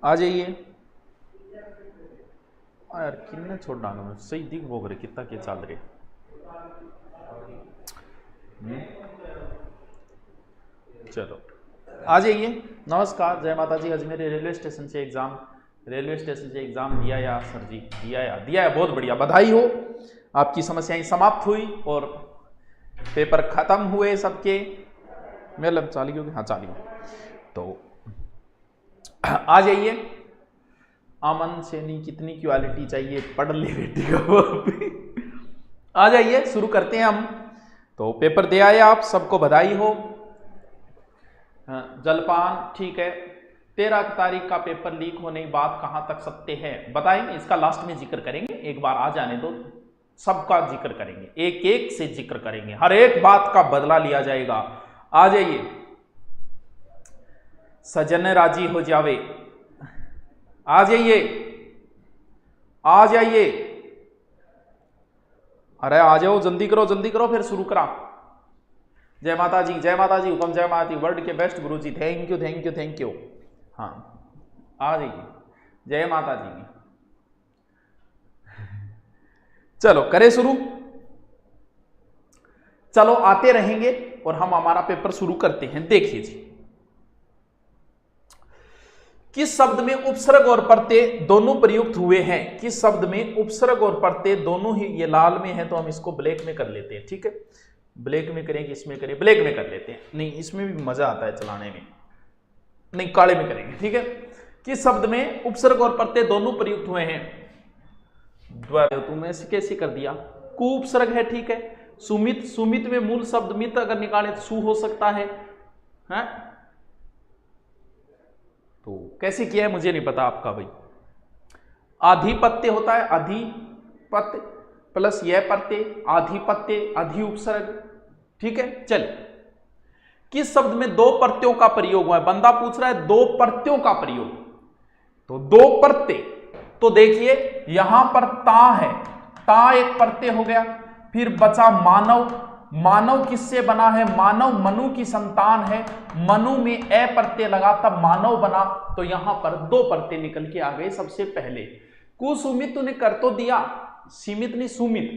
आ जाइए यार, किन्ने छोड़ डालो सही दिख भोग रहे कितना के चल रहे। चलो आ जाइए। नमस्कार, जय माता जी। अजमेर रेलवे स्टेशन से एग्जाम दिया या सर जी? दिया है, बहुत बढ़िया, बधाई हो। आपकी समस्याएं समाप्त हुई और पेपर खत्म हुए सबके। मेल चालू होगी? हाँ चालू। तो आ जाइए। अमन सैनी कितनी क्वालिटी चाहिए, पढ़ ले बेटी का। आ जाइए, शुरू करते हैं हम। तो पेपर दे आए आप, सबको बधाई हो। जलपान ठीक है। 13 तारीख का पेपर लीक होने की बात कहां तक सत्य है बताएंगे, इसका लास्ट में जिक्र करेंगे। एक बार आ जाने दो, सबका जिक्र करेंगे, एक एक से जिक्र करेंगे, हर एक बात का बदला लिया जाएगा। आ जाइए। सजन राजी हो जावे, आ जाइए आ जाइए। अरे आ जाओ, जल्दी करो फिर शुरू करा। जय माता जी, जय माता जी, हुकम जय माता जी। वर्ल्ड के best Guru ji, thank you. हाँ आ जाइए, जय माता जी की। चलो करें शुरू। चलो आते रहेंगे और हम हमारा पेपर शुरू करते हैं। देखिए जी, किस शब्द में उपसर्ग और प्रत्यय दोनों प्रयुक्त हुए हैं? किस शब्द में उपसर्ग और प्रत्यय दोनों ही, ये लाल में है तो हम इसको ब्लैक में कर लेते हैं, ठीक है। ब्लैक में करें कि इसमें करें? ब्लैक में कर लेते हैं, नहीं इसमें भी मजा आता है चलाने में, नहीं काले में करेंगे, ठीक है। किस शब्द में उपसर्ग और प्रत्यय दोनों प्रयुक्त हुए हैं? तुमने कैसे कर दिया? कु उपसर्ग है, ठीक है। सुमित, सुमित में मूल शब्द मित अगर निकाले तो सु हो सकता है। तो कैसे किया है मुझे नहीं पता आपका भाई। आधिपत्य होता है, अधिपत्य प्लस यह प्रत्यय, आधिपत्य, अधि उपसर्ग, ठीक है। चल, किस शब्द में दो प्रत्ययों का प्रयोग हुआ है? बंदा पूछ रहा है दो प्रत्ययों का प्रयोग, तो दो प्रत्यय, तो देखिए यहां पर ता है, ता एक प्रत्यय हो गया। फिर बचा मानव, मानव किससे बना है? मानव मनु की संतान है, मनु में ए प्रत्यय लगा तब मानव बना, तो यहां पर दो प्रत्यय निकल के आ गए। सबसे पहले कुसुमित तूने कर तो दिया, सीमित नहीं सुमित,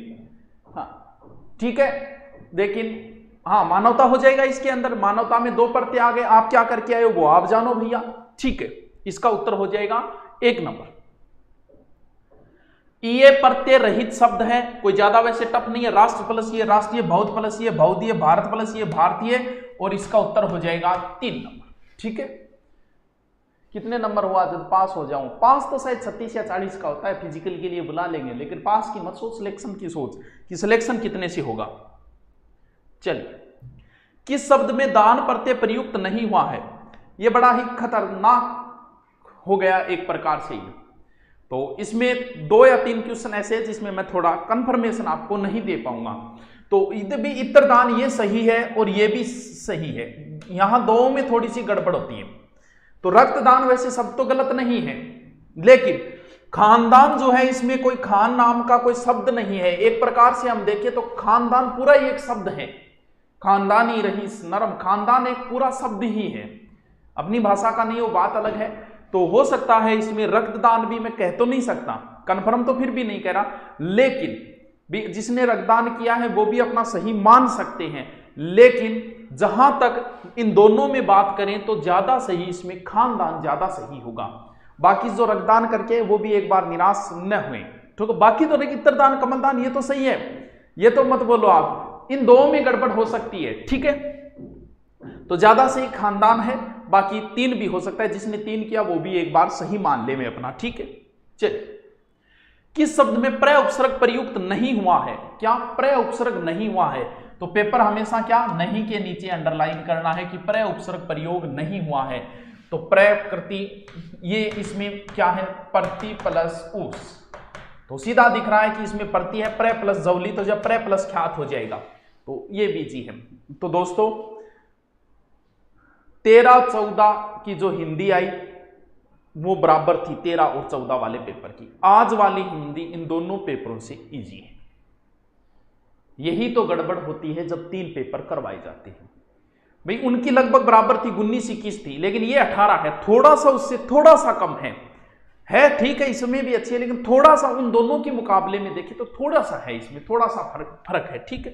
हाँ ठीक है। लेकिन हाँ मानवता हो जाएगा इसके अंदर, मानवता में दो प्रत्यय आ गए। आप क्या करके आए हो वो आप जानो भैया, ठीक है। इसका उत्तर हो जाएगा 1 नंबर। ये प्रत्यय रहित शब्द है, कोई ज्यादा वैसे टफ नहीं है। राष्ट्र प्लस ये राष्ट्रीय, बहुत प्लस ये बहुदीय, भारत प्लस ये भारतीय, और इसका उत्तर हो जाएगा 3 नंबर, ठीक है। कितने नंबर हुआ जब पास हो जाऊं? पास तो शायद 36 या 40 का होता है, फिजिकल के लिए बुला लेंगे, लेकिन पास की मत सोच, सिलेक्शन की सोच कि सिलेक्शन कितने से होगा। चलिए, किस शब्द में दान प्रत्यय प्रयुक्त नहीं हुआ है? यह बड़ा ही खतरनाक हो गया एक प्रकार से ही। तो इसमें 2 या 3 क्वेश्चन ऐसे जिसमें मैं थोड़ा कंफर्मेशन आपको नहीं दे पाऊंगा। तो इधर भी इतरदान ये सही है और ये भी सही है, यहां दो में थोड़ी सी गड़बड़ होती है। तो रक्तदान वैसे सब तो गलत नहीं है, लेकिन खानदान जो है इसमें कोई खान नाम का कोई शब्द नहीं है। एक प्रकार से हम देखें तो खानदान पूरा ही एक शब्द है, खानदानी रईस नरम, खानदान एक पूरा शब्द ही है, अपनी भाषा का नहीं, वो बात अलग है। तो हो सकता है इसमें रक्तदान भी, मैं कह तो नहीं सकता, कंफर्म तो फिर भी नहीं कह रहा, लेकिन जिसने रक्तदान किया है वो भी अपना सही मान सकते हैं। लेकिन जहां तक इन दोनों में बात करें तो ज्यादा सही इसमें खानदान ज्यादा सही होगा। बाकी जो रक्तदान करके वो भी एक बार निराश न हुए, ठीक है। बाकी तो इतरदान कमलदान ये तो सही है, ये तो मत बोलो आप, इन दोनों में गड़बड़ हो सकती है, ठीक है। तो ज्यादा सही खानदान है, बाकी 3 भी हो सकता है, जिसने 3 किया वो भी एक बार सही मान ले में अपना, ठीक है। चलिए, किस शब्द में प्रय उपसर्ग प्रयुक्त नहीं हुआ है? क्या प्रय उपसर्ग नहीं हुआ है? तो पेपर हमेशा क्या नहीं के नीचे अंडरलाइन करना है कि प्रय उपसर्ग प्रयोग नहीं हुआ है। तो प्रय कृति, ये इसमें क्या है? प्रति प्लस उस, तो सीधा दिख रहा है कि इसमें प्रति है, प्रय प्लस जवली, तो जब प्रय प्लस ख्यात हो जाएगा तो ये बीजी है। तो दोस्तों 13-14 की जो हिंदी आई वो बराबर थी 13 और 14 वाले पेपर की। आज वाली हिंदी इन दोनों पेपरों से इजी है। यही तो गड़बड़ होती है जब 3 पेपर करवाए जाते हैं। भाई उनकी लगभग बराबर थी, 19-21 थी, लेकिन ये 18 है, थोड़ा सा उससे थोड़ा सा कम है ठीक है, इसमें भी अच्छी है, लेकिन थोड़ा सा उन दोनों के मुकाबले में देखें तो थोड़ा सा है, इसमें थोड़ा सा फर्क है। ठीक है,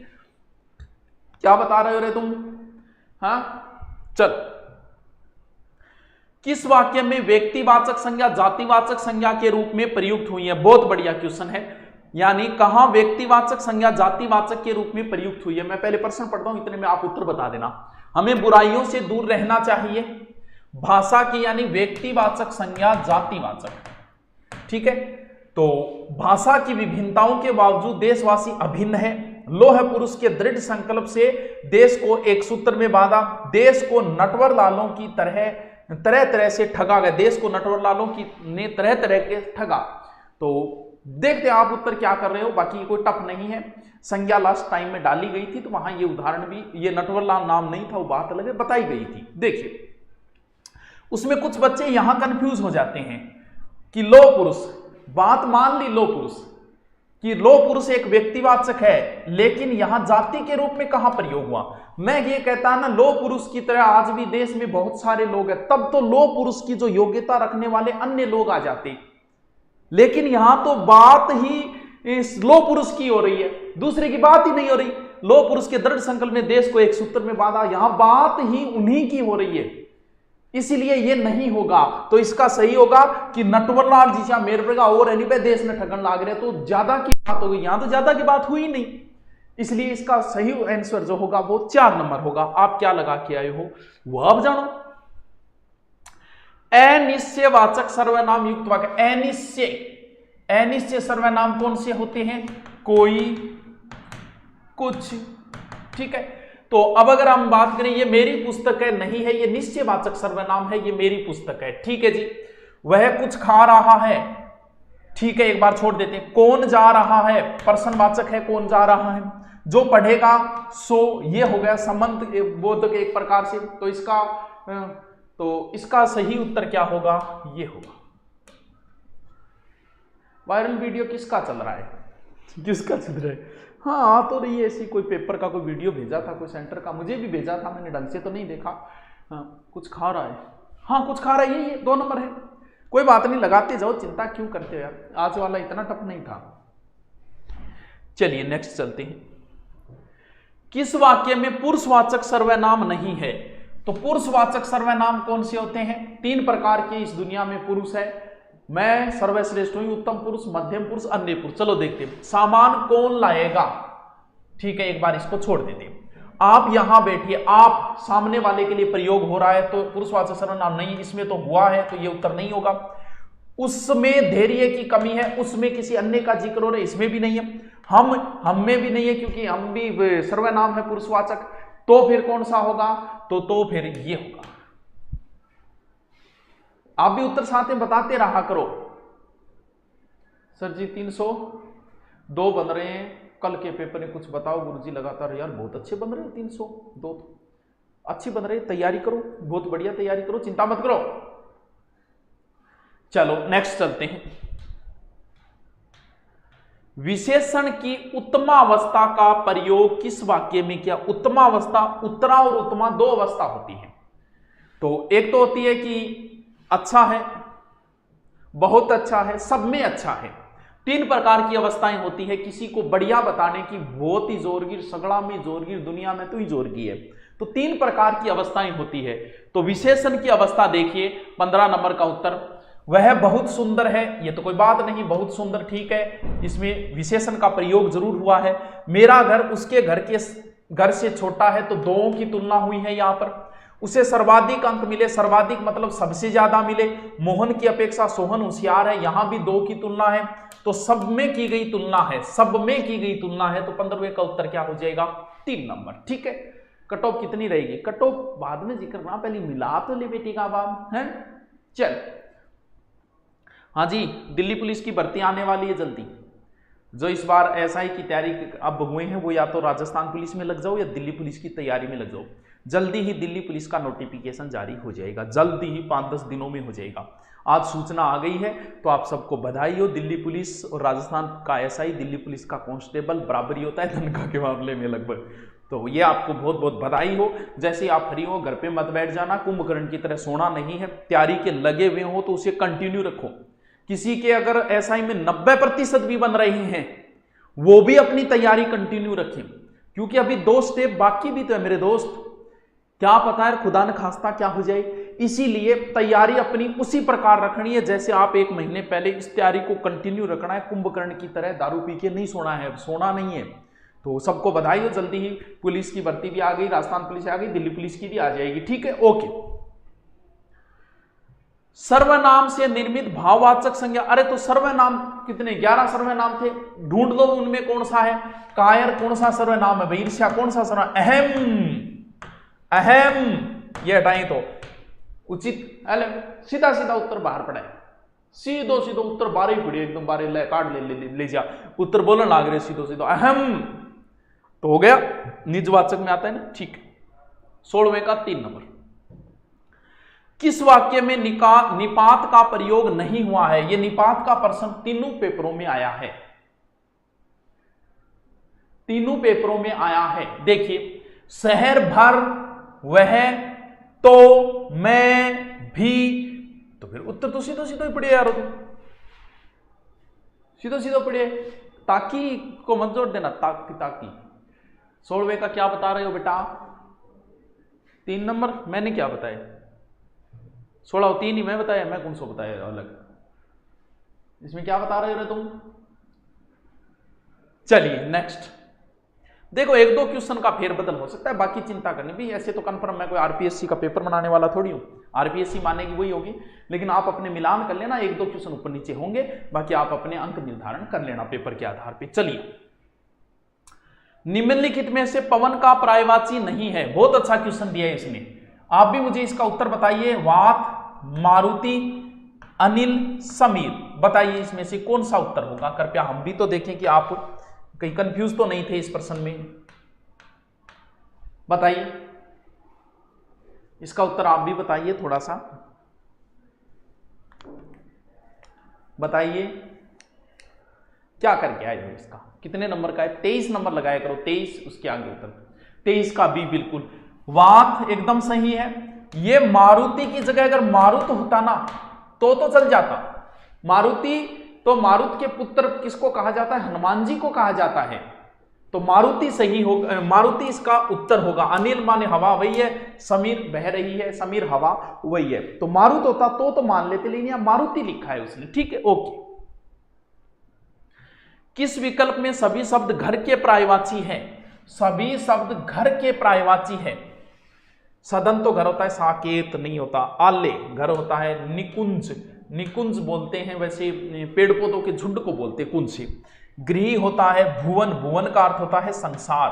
क्या बता रहे हो रे तुम? हाँ चल, किस वाक्य में व्यक्तिवाचक संज्ञा जातिवाचक संज्ञा के रूप में प्रयुक्त हुई है? बहुत बढ़िया क्वेश्चन है, यानी कहां व्यक्तिवाचक संज्ञा जातिवाचक के रूप में प्रयुक्त हुई है? मैं पहले प्रश्न पढ़ता हूं, इतने में आप उत्तर बता देना। हमें बुराइयों से दूर रहना चाहिए, भाषा की यानी व्यक्तिवाचक संज्ञा जातिवाचक। ठीक है, तो भाषा की विभिन्नताओं के बावजूद देशवासी अभिन्न है। लौह पुरुष के दृढ़ संकल्प से देश को एक सूत्र में बांधा, देश को नटवर लालों की तरह से ठगा गया, देश को नटवर लालों की ने तरह तरह के ठगा। तो देखते हैं आप उत्तर क्या कर रहे हो, बाकी कोई टफ नहीं है। संज्ञा लास्ट टाइम में डाली गई थी, तो वहां ये उदाहरण भी, ये नटवरलाल नाम नहीं था, वो बात अलग है, बताई गई थी। देखिए उसमें कुछ बच्चे यहां कंफ्यूज हो जाते हैं कि लो पुरुष, बात मान ली लो पुरुष कि लो पुरुष एक व्यक्तिवाचक है, लेकिन यहां जाति के रूप में कहां प्रयोग हुआ? मैं ये कहता ना, लो पुरुष की तरह आज भी देश में बहुत सारे लोग हैं, तब तो लो पुरुष की जो योग्यता रखने वाले अन्य लोग आ जाते, लेकिन यहां तो बात ही इस लो पुरुष की हो रही है, दूसरे की बात ही नहीं हो रही। लो पुरुष के दृढ़ संकल्प ने देश को एक सूत्र में बांधा, यहां बात ही उन्हीं की हो रही है, इसलिए ये नहीं होगा। तो इसका सही होगा कि नटवरलाल जी मेरे और एनी पे देश में ठगन लाग रहे, तो ज्यादा की बात होगी, यहां तो ज्यादा की बात हुई नहीं, इसलिए इसका सही आंसर जो होगा वो 4 नंबर होगा। आप क्या लगा के आए हो वो आप जानो। अनिश्चयवाचक सर्वनाम युक्त वाक्य, अनिश्चय सर्वनाम कौन से होते हैं? कोई, कुछ। ठीक है, तो अब अगर हम बात करें, ये मेरी पुस्तक है, नहीं है, ये निश्चयवाचक सर्वनाम है, ये मेरी पुस्तक है। ठीक है जी, वह कुछ खा रहा है, ठीक है, एक बार छोड़ देते हैं। कौन जा रहा है, प्रश्नवाचक है, कौन जा रहा है। जो पढ़ेगा सो, ये हो गया संबंध बोधक एक प्रकार से। तो इसका सही उत्तर क्या होगा? ये होगा। वायरल वीडियो किसका चल रहा है? किसका चल रहा है? हाँ आ तो रही है ऐसी, कोई पेपर का कोई वीडियो भेजा था, कोई सेंटर का, मुझे भी भेजा था, मैंने ढंग से तो नहीं देखा। कुछ खा रहा है, हाँ कुछ खा रहा है, ये 2 नंबर है। कोई बात नहीं, लगाते जाओ, चिंता क्यों करते हो यार, आज वाला इतना टफ नहीं था। चलिए नेक्स्ट चलते हैं। किस वाक्य में पुरुषवाचक सर्वनाम नहीं है? तो पुरुषवाचक सर्वनाम कौन से होते हैं? 3 प्रकार के इस दुनिया में पुरुष है। मैं सर्वश्रेष्ठ हूं, उत्तम पुरुष, मध्यम पुरुष, अन्य पुरुष। चलो देखते हैं। सामान कौन लाएगा? ठीक है, एक बार इसको छोड़ देते हैं। आप यहां बैठिए, आप सामने वाले के लिए प्रयोग हो रहा है, तो पुरुषवाचक सर्वनाम नहीं, इसमें तो हुआ है, तो ये उत्तर नहीं होगा। उसमें धैर्य की कमी है, उसमें किसी अन्य का जिक्र हो रहा है, इसमें भी नहीं है। हम में भी नहीं है, क्योंकि हम भी सर्वनाम है पुरुषवाचक। तो फिर कौन सा होगा? तो फिर ये होगा। आप भी उत्तर साथ में बताते रहा करो। सर जी 302 बन रहे हैं, कल के पेपर में कुछ बताओ गुरुजी लगातार। यार बहुत अच्छे बन रहे हैं, 302 अच्छी बन रही है, तैयारी करो, बहुत बढ़िया तैयारी करो, चिंता मत करो। चलो नेक्स्ट चलते हैं। विशेषण की उत्तमावस्था का प्रयोग किस वाक्य में किया? उत्तमावस्था, उत्तरा और उत्तमा 2 अवस्था होती है। तो एक तो होती है कि अच्छा है, बहुत अच्छा है, सब में अच्छा है। 3 प्रकार की अवस्थाएं होती है। किसी को बढ़िया बताने की, बहुत ही जोरगिर, सगड़ा में जोरगिर, दुनिया में तो ही जोरगी है। तो 3 प्रकार की अवस्थाएं होती है। तो विशेषण की अवस्था देखिए, 15 नंबर का उत्तर, वह बहुत सुंदर है। ये तो कोई बात नहीं, बहुत सुंदर ठीक है, इसमें विशेषण का प्रयोग जरूर हुआ है। मेरा घर उसके घर से छोटा है, तो 2 की तुलना हुई है यहां पर। उसे सर्वाधिक अंक मिले, सर्वाधिक मतलब सबसे ज्यादा मिले। मोहन की अपेक्षा सोहन होशियार है, यहां भी 2 की तुलना है। तो सब में की गई तुलना है, सब में की गई तुलना है। तो 15वें का उत्तर क्या हो जाएगा? 3 नंबर। ठीक है, कट ऑफ कितनी रहेगी? कट ऑफ बाद में जिक्र करना, पहले मिला तो ले बेटी का बाप है। चल हाँ जी, दिल्ली पुलिस की भर्ती आने वाली है जल्दी। जो इस बार एसआई की तैयारी अब हुए हैं, वो या तो राजस्थान पुलिस में लग जाओ या दिल्ली पुलिस की तैयारी में लग जाओ। जल्दी ही दिल्ली पुलिस का नोटिफिकेशन जारी हो जाएगा, जल्दी ही 5-10 दिनों में हो जाएगा। आज सूचना आ गई है, तो आप सबको बधाई हो। दिल्ली पुलिस और राजस्थान का एसआई, दिल्ली पुलिस का कांस्टेबल बराबरी होता है तनख्वाह के मामले में लगभग। तो ये आपको बहुत बहुत बधाई हो। जैसे आप फ्री हो घर पे मत बैठ जाना, कुंभकर्ण की तरह सोना नहीं है, तैयारी के लगे हुए हो तो उसे कंटिन्यू रखो। किसी के अगर एसआई में 90% भी बन रहे हैं वो भी अपनी तैयारी कंटिन्यू रखें, क्योंकि अभी 2 स्टेप बाकी भी तो है मेरे दोस्त, क्या पता है खुदा न खास्ता क्या हो जाए। इसीलिए तैयारी अपनी उसी प्रकार रखनी है जैसे आप 1 महीने पहले इस तैयारी को कंटिन्यू रखना है। कुंभकर्ण की तरह दारू पी के नहीं सोना है, सोना नहीं है। तो सबको बधाई हो, जल्दी ही पुलिस की भर्ती भी आ गई, राजस्थान पुलिस आ गई, दिल्ली पुलिस की भी आ जाएगी, ठीक है, ओके। सर्वनाम से निर्मित भाववाचक संज्ञा, अरे तो सर्वनाम कितने 11 सर्वनाम थे, ढूंढ लो उनमें कौन सा है। कायर कौन सा सर्वनाम है भाई, ईर्ष्या कौन सा सर्वनाम, अहम ये हटाएं तो उचित, अरे सीधा सीधा उत्तर बाहर पड़ा है, सीधो सीधो उत्तर बारह ही पड़ी एकदम, बारह ले काट ले जा, उत्तर बोलने लाग रहे सीधो सीधो, अहम तो हो गया, निजवाचक में आता है ना, ठीक। 16वें का 3 नंबर, किस वाक्य में निपात का प्रयोग नहीं हुआ है। यह निपात का प्रश्न तीनों पेपरों में आया है, तीनों पेपरों में आया है। देखिए, शहर भर, वह, तो, मैं भी, तो फिर उत्तर तो सीधो सीधो ही पड़े यार, तो सीधो सीधो पड़े, ताकि को मत जोड़ देना, ताकि। 16वें का क्या बता रहे हो बेटा, 3 नंबर, मैंने क्या बताया, 16 और 3 ही मैं बताया, मैं कौन सा बताया अलग, इसमें क्या बता रहे हो तुम। चलिए नेक्स्ट देखो, 1-2 क्वेश्चन का फेरबदल हो सकता है, बाकी चिंता करनी भी, ऐसे तो कंफर्म मैं कोई आरपीएससी का पेपर बनाने वाला थोड़ी हूं, आरपीएससी मानेगी वही होगी, लेकिन आप अपने मिलान कर लेना, 1-2 क्वेश्चन ऊपर नीचे होंगे, बाकी आप अपने अंक निर्धारण कर लेना पेपर के आधार पे। चलिए, निम्नलिखित में से पवन का पर्यायवाची नहीं है, बहुत अच्छा क्वेश्चन दिया है इसने, आप भी मुझे इसका उत्तर बताइए। वात, मारुति, अनिल, समीर, बताइए इसमें से कौन सा उत्तर होगा। कृपया हम भी तो देखें कि आप कहीं कंफ्यूज तो नहीं थे इस प्रश्न में, बताइए इसका उत्तर, आप भी बताइए, थोड़ा सा बताइए क्या करके आए हो, इसका कितने नंबर का है, 23 नंबर लगाया करो, 23 उसके आगे उत्तर, 23 का भी बिल्कुल, वात एकदम सही है। ये मारुति की जगह अगर मारुत होता ना तो चल जाता, मारुति तो मारुत के पुत्र किसको कहा जाता है, हनुमान जी को कहा जाता है, तो मारुति सही होगा, मारुति इसका उत्तर होगा। अनिल माने हवा वही है, समीर बह रही है, समीर हवा वही है, तो मारुत होता तो मान लेते, लेकिन यहां मारुति लिखा है उसने, ठीक है, ओके। किस विकल्प में सभी शब्द घर के पर्यायवाची हैं, सभी शब्द घर के पर्यायवाची है। सदन तो घर होता है, साकेत नहीं होता, आले घर होता है, निकुंज, निकुंज बोलते हैं वैसे पेड़ पौधों के झुंड को बोलते हैं कुंज। गृह होता है भुवन, भुवन का अर्थ होता है संसार,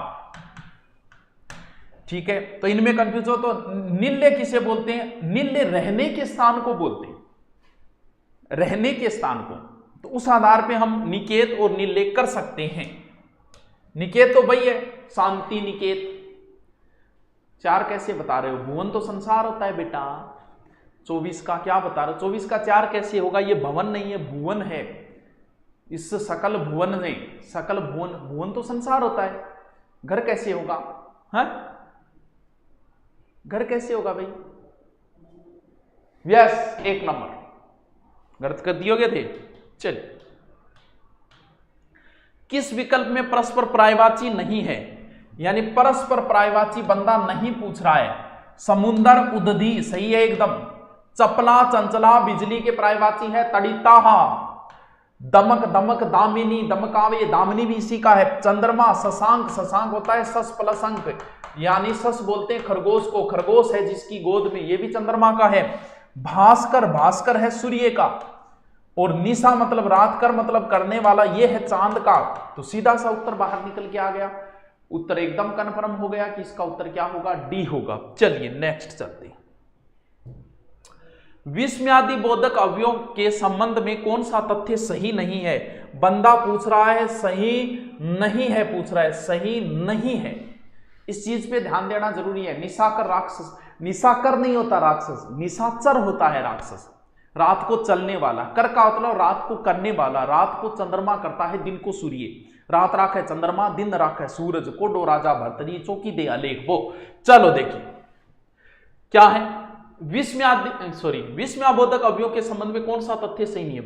ठीक है। तो इनमें कंफ्यूज हो तो निल्य किसे बोलते हैं, निल्य रहने के स्थान को बोलते हैं, रहने के स्थान को, तो उस आधार पे हम निकेत और निल्य कर सकते हैं। निकेत तो वही है, शांति निकेत। 4 कैसे बता रहे हो, भुवन तो संसार होता है बेटा। 24 का क्या बता रहे हो, 24 का 4 कैसे होगा, ये भवन नहीं है भुवन है, इस सकल भुवन में, सकल भुवन, भुवन तो संसार होता है, घर कैसे होगा, हाँ घर कैसे होगा भाई, यस 1 नंबर, गलत कर दियोगे थे। चलिए, किस विकल्प में परस्पर पर्यायवाची नहीं है, यानी परस्पर पर्यायवाची बंदा नहीं पूछ रहा है। समुंदर, उदधी सही है एकदम, चपला, चंचला बिजली के पर्यायवाची है, तड़िताहा, दमक, दमक दामिनी, दमकावे दामिनी भी इसी का है। चंद्रमा, शशांक, शशांक होता है सस प्लस अंक, यानी सस बोलते हैं खरगोश को, खरगोश है जिसकी गोद में, ये भी चंद्रमा का है। भास्कर, भास्कर है सूर्य का, और निशा मतलब रात कर मतलब करने वाला, ये है चांद का, तो सीधा सा उत्तर बाहर निकल के आ गया। उत्तर एकदम कन्फर्म हो गया कि इसका उत्तर क्या होगा, डी होगा। चलिए नेक्स्ट चलते हैं। विस्मयादि बोधक अवयव के संबंध में कौन सा तथ्य सही नहीं है। बंदा पूछ रहा है सही नहीं है, पूछ रहा है सही नहीं है, इस चीज पे ध्यान देना जरूरी है। निशाकर राक्षस, निशाकर नहीं होता राक्षस, निशाचर होता है राक्षस। रात को चलने वाला, कर का मतलब रात को करने वाला, रात को चंद्रमा करता है, दिन को सूर्य, रात राखे चंद्रमा, दिन राखे सूरज, को डो राजा भरतरी, चौकी दे अलेख वो। चलो देखिए क्या है, विस्मयाबोधक अवयव के संबंध में कौन सा तथ्य सही नियम?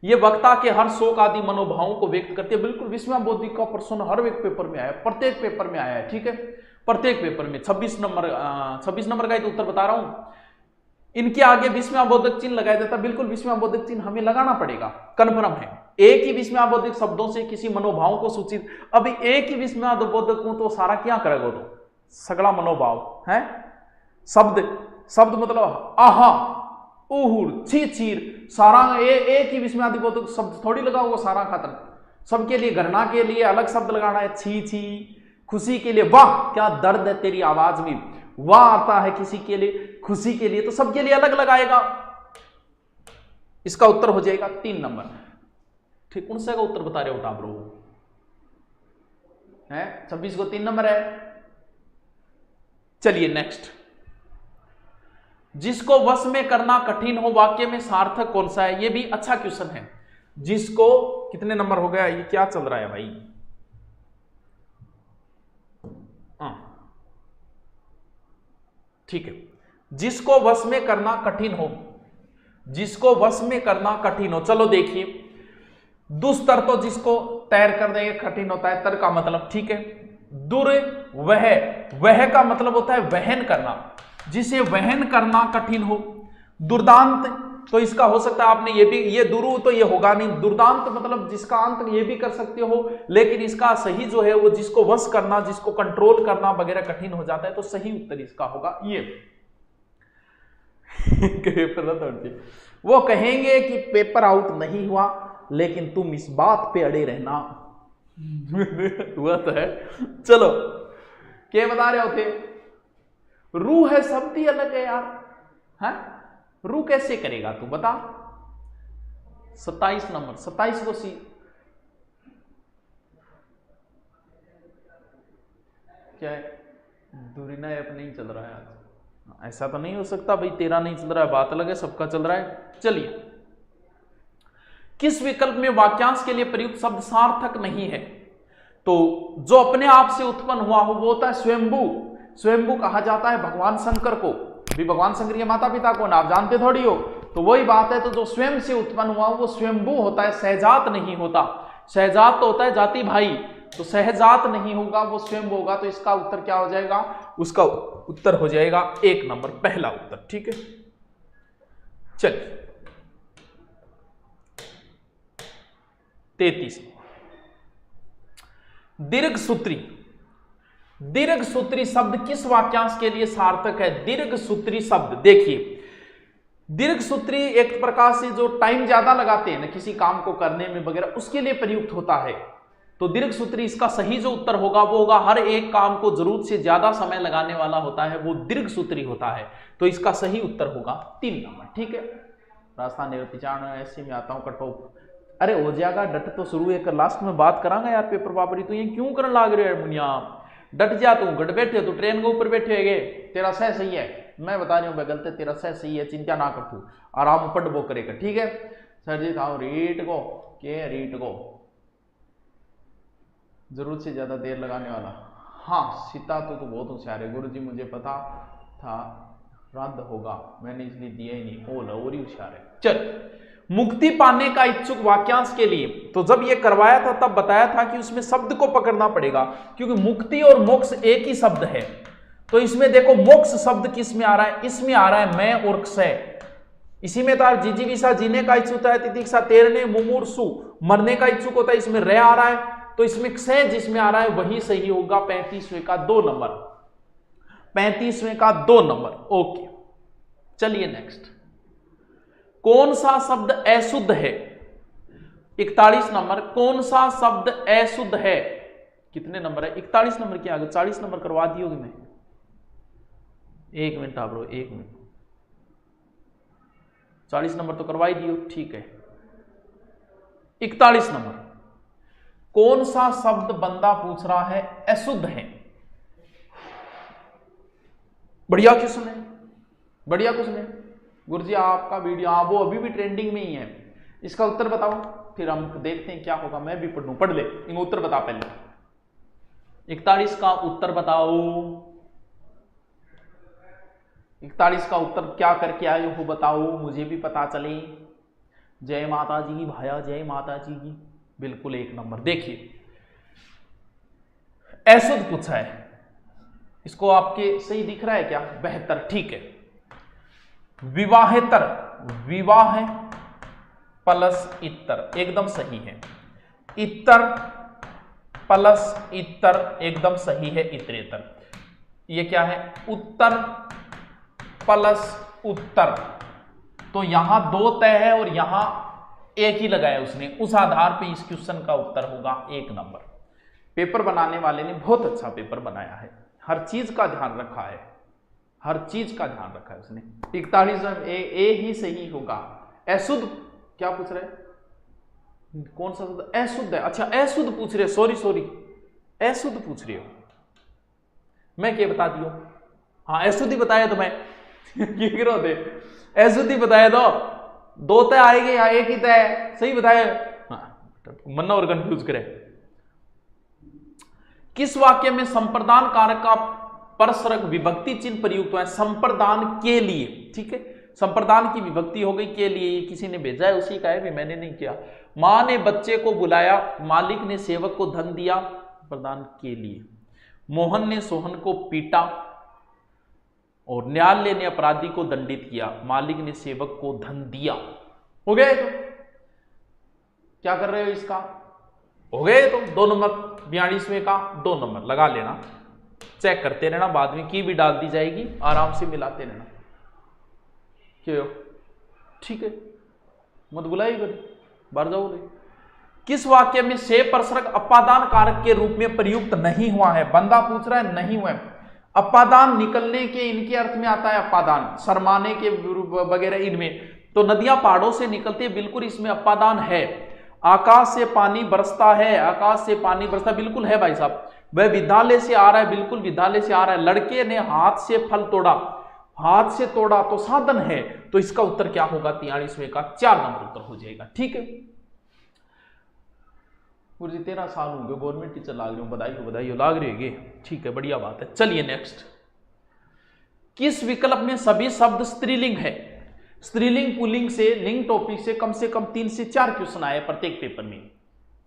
ये वक्ता के हर शोक आदि मनोभावों को व्यक्त करते हैं। बिल्कुल विस्मयाबोधक का प्रश्न हर एक पेपर में आया है, प्रत्येक पेपर में आया है, ठीक है, प्रत्येक पेपर में। 26 नंबर का ही तो उत्तर बता रहा हूं। इनके आगे विस्मयाबोधक चिन्ह लगाया जाता है, बिल्कुल विस्मयाबोधक चिन्ह हमें लगाना पड़ेगा, कन्फर्म है। एक ही विस्मयाबोधक शब्दों से किसी मनोभाव को सूचित, अभी एक ही विस्मयाबोधक हूं तो सारा क्या करेगा, तो सगला मनोभाव है। शब्द मतलब आहा, उहुर, छी चीर, सारा एक ही विस्मयाबोधक शब्द थोड़ी लगाओगे, सारा खत्म। सबके लिए, घृणा के लिए अलग शब्द लगाना है, छी छी, खुशी के लिए वाह क्या दर्द है तेरी आवाज में, वाह आता है किसी के लिए, खुशी के लिए, तो सबके लिए अलग लगाएगा। इसका उत्तर हो जाएगा 3 नंबर। ठीक, कौन सा का उत्तर बता रहे हो आप लोग है? 26 को 3 नंबर है। चलिए नेक्स्ट, जिसको वश में करना कठिन हो वाक्य में सार्थक कौन सा है? ये भी अच्छा क्वेश्चन है। जिसको, कितने नंबर हो गया, ये क्या चल रहा है भाई? ठीक है, जिसको वश में करना कठिन हो, जिसको वश में करना कठिन हो। चलो देखिए, दुस्तर तो जिसको तैर कर देंगे कठिन होता है, तर का मतलब, ठीक है। दुर वह का मतलब होता है वहन करना, जिसे वहन करना कठिन हो। दुर्दांत तो इसका हो सकता है आपने ये भी, ये दुरु तो ये होगा नहीं, दुर्दांत मतलब जिसका अंत ये भी कर सकते हो, लेकिन इसका सही जो है वो जिसको वश करना, जिसको कंट्रोल करना वगैरह कठिन हो जाता है, तो सही उत्तर इसका होगा ये। वो कहेंगे कि पेपर आउट नहीं हुआ, लेकिन तुम इस बात पे अड़े रहना। हुआ तो है। चलो, क्या बता रहे होते? रूह है, शब्द ही अलग है यार, है? रू कैसे करेगा तू बता? 27 नंबर, 27 को सी, क्या है? दूरिना ऐप नहीं चल रहा है आज, ऐसा तो नहीं हो सकता भाई, तेरा नहीं चल रहा है बात अलग है, सबका चल रहा है। चलिए, किस विकल्प में वाक्यांश के लिए प्रयुक्त शब्द सार्थक नहीं है? तो जो अपने आप से उत्पन्न हुआ हो वो होता है स्वयंभू। स्वयंभू कहा जाता है भगवान शंकर को, भी भगवान शंकर के माता पिता को ना आप जानते थोड़ी हो, तो वही बात है। तो जो स्वयं से उत्पन्न हुआ वो स्वयंभू होता है, सहजात नहीं होता। सहजात तो होता है जाति भाई, तो सहजात नहीं होगा, वो स्वयं होगा। तो इसका उत्तर क्या हो जाएगा? उसका उत्तर हो जाएगा 1 नंबर, पहला उत्तर, ठीक है। चलिए 33, दीर्घ सूत्री। दीर्घ सूत्री शब्द किस वाक्यांश के लिए सार्थक है? दीर्घ सूत्री शब्द, देखिए, दीर्घ सूत्री एक प्रकार से जो टाइम ज्यादा लगाते हैं ना किसी काम को करने में वगैरह, उसके लिए प्रयुक्त होता है। तो दीर्घ सूत्री इसका सही जो उत्तर होगा वो होगा, हर एक काम को जरूरत से ज्यादा समय लगाने वाला होता है वो दीर्घ सूत्री होता है। तो इसका सही उत्तर होगा 3 नंबर, ठीक है। राजस्थान निर्पिचारण ऐसे में आता हूं कटोप, अरे हो जाएगा, डट तो शुरू एक लास्ट में बात करांगा यार पेपर बाबरी, तो ये क्यों करने लाग रहे हो मुनिया? डट जा तू, गट बैठे तू ट्रेन के ऊपर बैठे है, तेरा सह सही है, मैं बता रही हूँ मैं गलत है, तेरा सह सही है, चिंता ना कर, तू आराम पट वो करेगा, ठीक है। सर जी था रीट को के रीट को जरूरत से ज्यादा देर लगाने वाला, हाँ सीता तो बहुत होशियार है गुरु जी, मुझे पता था रद्द होगा, मैंने इसलिए दिया ही नहीं, ओ और ही होशियार है। चल, मुक्ति पाने का इच्छुक वाक्यांश के लिए, तो जब ये करवाया था तब बताया था कि उसमें शब्द को पकड़ना पड़ेगा, क्योंकि मुक्ति और मोक्ष एक ही शब्द है। तो इसमें देखो मोक्ष शब्द किस में आ रहा है? इसमें आ रहा है मैं और क्षय। इसी में तो जिजीविषा जीने का इच्छुक होता है, तितिक्षा तैरने, मुमूर्षु मरने का इच्छुक होता है, इसमें रे आ रहा है। तो इसमें क्षय जिसमें आ रहा है वही सही होगा, 35वें का 2 नंबर, 35वें का 2 नंबर, ओके। चलिए नेक्स्ट, कौन सा शब्द अशुद्ध है? 41 नंबर, कौन सा शब्द अशुद्ध है? कितने नंबर है? 41 नंबर के आगे 40 नंबर करवा दी होगी मैं, 1 मिनट आप लो, 1 मिनट, 40 नंबर तो करवाई दियो, ठीक है। 41 नंबर, कौन सा शब्द बंदा पूछ रहा है अशुद्ध है? बढ़िया क्वेश्चन है, बढ़िया क्वेश्चन है। गुरुजी आपका वीडियो, हाँ वो अभी भी ट्रेंडिंग में ही है। इसका उत्तर बताओ, फिर हम देखते हैं क्या होगा। मैं भी पढ़ूं, पढ़ ले, इनका उत्तर बता पहले। 41 का उत्तर बताओ। 41 का उत्तर क्या करके आए हो बताओ, मुझे भी पता चले। जय माता जी की भाया, जय माता जी की। बिल्कुल 1 नंबर। देखिए अशुद्ध पूछा है, इसको आपके सही दिख रहा है क्या? 72, ठीक है। विवाहेतर, विवाह प्लस इतर, एकदम सही है। इतर प्लस इतर, एकदम सही है। इतरेतर, ये क्या है? उत्तर प्लस उत्तर, तो यहां 2 तय है और यहां 1 ही लगाया उसने। उस आधार पे इस क्वेश्चन का उत्तर होगा 1 नंबर। पेपर बनाने वाले ने बहुत अच्छा पेपर बनाया है, हर चीज का ध्यान रखा है, हर चीज का ध्यान रखा है उसने। 41 ए ही सही होगा। अशुद्ध क्या पूछ रहे? कौन सा शब्द? अशुद्ध है। अच्छा अशुद्ध पूछ रहे, सॉरी अशुद्ध पूछ रहे हो। मैं क्या बता दियो? हाँ अशुद्ध ही बताया तो मैं अशुद्ध ही बताया तो 2 तय आएंगे या 1 ही तय? सही बताया। हाँ, मन्ना और कंफ्यूज करे। किस वाक्य में संप्रदान कारक का परसरक विभक्ति चिन्ह प्रयुक्त हुआ है? संप्रदान के लिए, ठीक है, संप्रदान की विभक्ति हो गई के लिए। किसी ने भेजा है, उसी का है, भी मैंने नहीं किया। मां ने बच्चे को बुलाया, मालिक ने सेवक को धन दिया, प्रदान के लिए। मोहन ने सोहन को पीटा और न्यायालय ने अपराधी को दंडित किया, मालिक ने सेवक को धन दिया। हो गए? तो क्या कर रहे हो इसका? हो गए? तो 2 नंबर। 42वें का 2 नंबर लगा लेना, चेक करते रहना, बाद में की भी डाल दी जाएगी, आराम से मिलाते रहना। क्यों? ठीक है, मत बुलाई बाहर जाओ। किस वाक्य में से परसरक अपादान कारक के रूप में प्रयुक्त नहीं हुआ है? बंदा पूछ रहा है, नहीं हुआ है। अपादान निकलने के इनके अर्थ में आता है अपादान, शर्माने के वगैरह इनमें, तो नदियां पहाड़ों से निकलती है, बिल्कुल इसमें अपादान है। आकाश से पानी बरसता है, आकाश से पानी बरसता, बिल्कुल है भाई साहब। वह विद्यालय से आ रहा है, बिल्कुल विद्यालय से आ रहा है। लड़के ने हाथ से फल तोड़ा, हाथ से तोड़ा तो साधन है, तो इसका उत्तर क्या होगा? 43वें का 4 नंबर उत्तर हो जाएगा। ठीक है गुरुजी 13 साल हो गए, गवर्नमेंट टीचर लाग रहे हो, बधाई हो, लाग रही है, ठीक है, बढ़िया बात है। चलिए नेक्स्ट। किस विकल्प में सभी शब्द स्त्रीलिंग है? स्त्रीलिंग पुल्लिंग से, लिंग टॉपिक से कम 3 से 4 क्वेश्चन आए प्रत्येक पेपर में,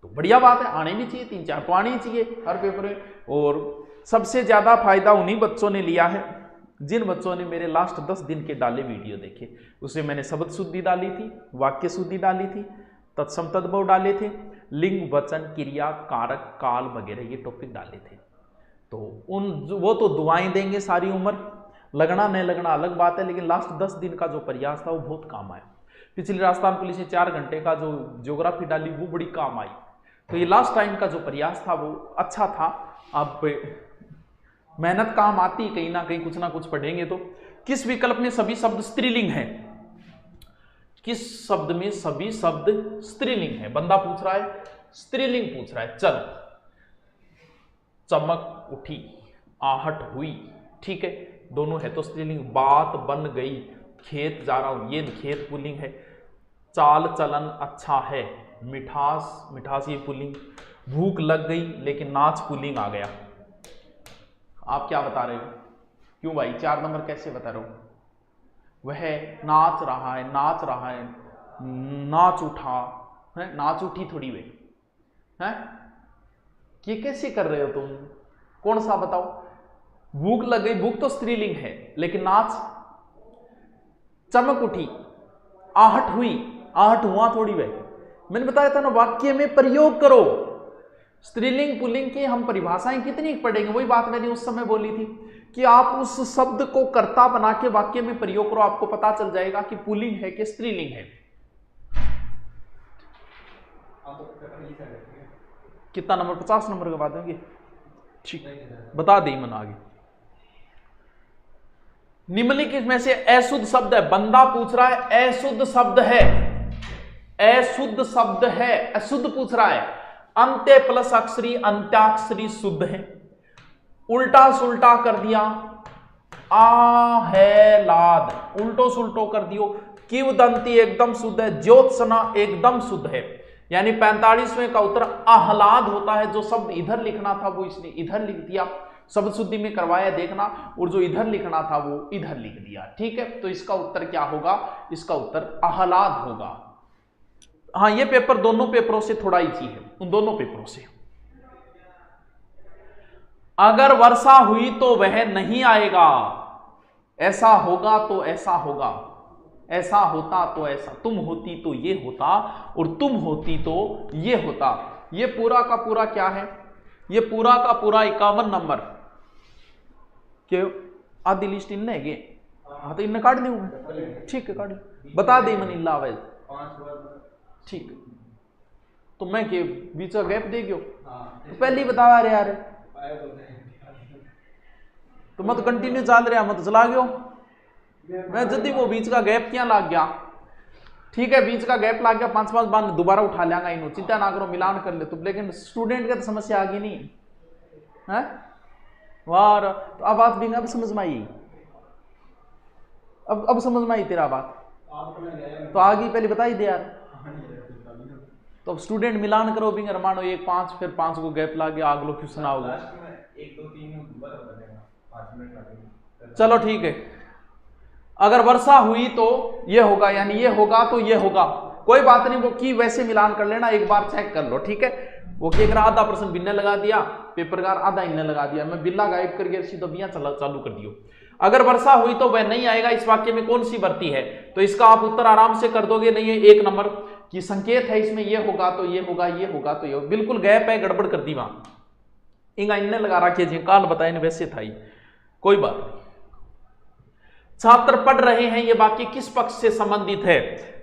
तो बढ़िया बात है, आने भी चाहिए, 3-4 तो आने ही चाहिए हर पेपर में। और सबसे ज्यादा फायदा उन्हीं बच्चों ने लिया है जिन बच्चों ने मेरे लास्ट 10 दिन के डाले वीडियो देखे। उसमें मैंने शब्द शुद्धि डाली थी, वाक्य शुद्धि डाली थी, तत्सम तद्भव डाले थे, लिंग वचन क्रिया कारक काल वगैरह ये टॉपिक डाले थे। तो वो तो दुआएं देंगे सारी उम्र, लगना नहीं लगना अलग बात है, लेकिन लास्ट 10 दिन का जो प्रयास था वो बहुत काम आया। पिछली राजस्थान पुलिस ने 4 घंटे का जो ज्योग्राफी डाली वो बड़ी काम आई। तो ये लास्ट टाइम का जो प्रयास था वो अच्छा था। अब मेहनत काम आती, कहीं ना कहीं कुछ ना कुछ पढ़ेंगे तो। किस विकल्प में सभी शब्द स्त्रीलिंग है? किस शब्द में सभी शब्द स्त्रीलिंग है? बंदा पूछ रहा है, स्त्रीलिंग पूछ रहा है। चलो, चमक उठी, आहट हुई, ठीक है, दोनों है तो स्त्रीलिंग। बात बन गई, खेत जा रहा हूं, ये खेत पुल्लिंग है। चाल चलन अच्छा है, मिठास, मिठास ये पुल्लिंग। भूख लग गई लेकिन नाच पुल्लिंग आ गया। आप क्या बता रहे हो? क्यों भाई 4 नंबर कैसे बता रहे हो? वह नाच रहा है, नाच रहा है, नाच उठा है, नाच उठी थोड़ी वे है, ये कैसे कर रहे हो तुम? कौन सा बताओ? भूख लग गई, भूख तो स्त्रीलिंग है, लेकिन नाच, चमक उठी, आहट हुई, आहट हुआ थोड़ी वे। मैंने बताया था ना, वाक्य में प्रयोग करो। स्त्रीलिंग पुल्लिंग की हम परिभाषाएं कितनी पढ़ेंगे, वही बात मैंने उस समय बोली थी कि आप उस शब्द को कर्ता बना के वाक्य में प्रयोग करो, आपको पता चल जाएगा कि पुल्लिंग है कि स्त्रीलिंग है। कितना नंबर? 50 नंबर के बाद होंगे, ठीक, बता दे मन आगे। निम्नलिखित में से अशुद्ध शब्द है, बंदा पूछ रहा है अशुद्ध शब्द है, अशुद्ध शब्द है, अशुद्ध पूछ रहा है। अंत्य प्लस अक्षरी, अंत्याक्षरी शुद्ध है। उल्टा सुल्टा कर दिया, आहेलाद, उल्टो सुल्टो कर दियो। किवदंती एकदम शुद्ध है, ज्योत्सना एकदम शुद्ध है, यानी 45वें का उत्तर आह्लाद होता है। जो शब्द इधर लिखना था वो इसने इधर लिख दिया, शब्द शुद्धि में करवाया देखना, और जो इधर लिखना था वो इधर लिख दिया। ठीक है, तो इसका उत्तर क्या होगा? इसका उत्तर आह्लाद होगा। हाँ, ये पेपर दोनों पेपरों से थोड़ा इजी है, उन दोनों पेपरों से। अगर वर्षा हुई तो वह नहीं आएगा, ऐसा होगा तो ऐसा होगा, ऐसा होता तो ऐसा, तुम होती तो ये होता, और तुम होती तो ये होता। ये पूरा का पूरा क्या है? ये पूरा का पूरा 51 नंबर के आधी लिस्ट इन है। हाँ, तो इन्हें काट दूंगा। ठीक है, काट बता दे मन इल्ला अवैध। ठीक, तो मैं के बीच का गैप दे गयो तो पहले ही बतावा रे यार, तो मत कंटिन्यू चल रहा, मत चला गयो। मैं जल्दी वो बीच का गैप क्या लाग गया। ठीक है, बीच का गैप लाग गया, 5-5 बार दोबारा उठा लेंगा इन्हों, चिंता ना करो, मिलान कर ले तुम। लेकिन स्टूडेंट का तो समस्या आ गई नहीं है वार। तो अब बात भी अब समझ में आई, अब समझ में आई तेरा बात तो आ गई, पहले बता ही दे यार। तो अब स्टूडेंट मिलान करो भी, मानो 1 5 फिर 5 को गैप ला गया, अगलो क्यों सुनाओगे? 1 2 3 5 मिनट लगेंगे। चलो ठीक है, अगर वर्षा हुई तो ये होगा, यानी ये होगा तो ये होगा, कोई बात नहीं, वो की वैसे मिलान कर लेना, एक बार चेक कर लो। ठीक है, वो क्या करा, आधा % बिन्ने लगा दिया, पेपरकार आधा इन्ने लगा दिया, मैं बिल्ला गायब कर गया, सीधा बिया चालू कर दियो। अगर वर्षा हुई तो वह नहीं आएगा, इस वाक्य में कौन सी बढ़ती है? तो इसका आप उत्तर आराम से कर दोगे। नहीं है 1 नंबर की संकेत है इसमें, ये होगा तो ये होगा, ये होगा तो ये, बिल्कुल गैप है, गड़बड़ कर दी वहां, इंगा इन्ने लगा रखिए जी, काल बताए ने वैसे था ही, कोई बात नहीं। छात्र पढ़ रहे हैं, ये वाक्य किस पक्ष से संबंधित है?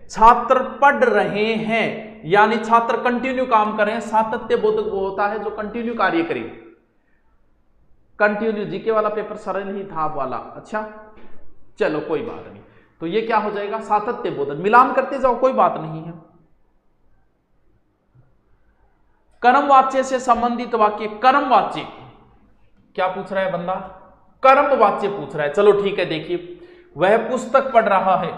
छात्र पढ़ रहे हैं, यानी छात्र कंटिन्यू काम कर रहे हैं। सातत्य बोधक वो होता है जो कंटिन्यू कार्य करे। कंटिन्यू जीके वाला पेपर सरल ही था वाला। अच्छा चलो कोई बात नहीं, तो ये क्या हो जाएगा? सातत्य बोधक। मिलान करते जाओ, कोई बात नहीं है। कर्मवाच्य से संबंधित वाक्य, कर्मवाच्य क्या पूछ रहा है बंदा? कर्मवाच्य पूछ रहा है। चलो ठीक है, देखिए, वह पुस्तक पढ़ रहा है,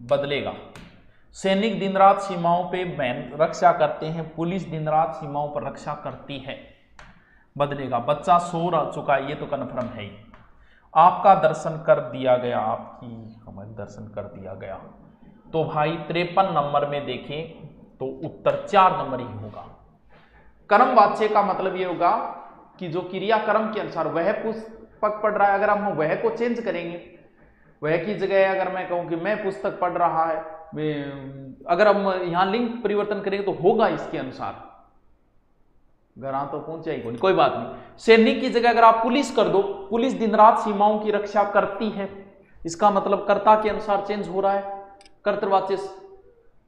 बदलेगा। सैनिक दिन रात सीमाओं पे रक्षा करते हैं, पुलिस दिन रात सीमाओं पर रक्षा करती है, बदलेगा। बच्चा सो रह चुका है, ये तो कन्फर्म है ही। आपका दर्शन कर दिया गया, आपकी हमारे दर्शन कर दिया गया। तो भाई 53 नंबर में देखें तो उत्तर 4 नंबर ही होगा। कर्मवाच्य का मतलब ये होगा कि जो क्रिया कर्म के अनुसार, वह पुस्तक पढ़ रहा है, अगर हम वह को चेंज करेंगे, वह की जगह अगर मैं कहूं कि मैं पुस्तक पढ़ रहा है, अगर हम यहां लिंग परिवर्तन करेंगे तो होगा इसके अनुसार। घर तो पहुंचे ही कोई बात नहीं। सैनिक की जगह अगर आप पुलिस कर दो, पुलिस दिन रात सीमाओं की रक्षा करती है, इसका मतलब कर्ता के अनुसार चेंज हो रहा है।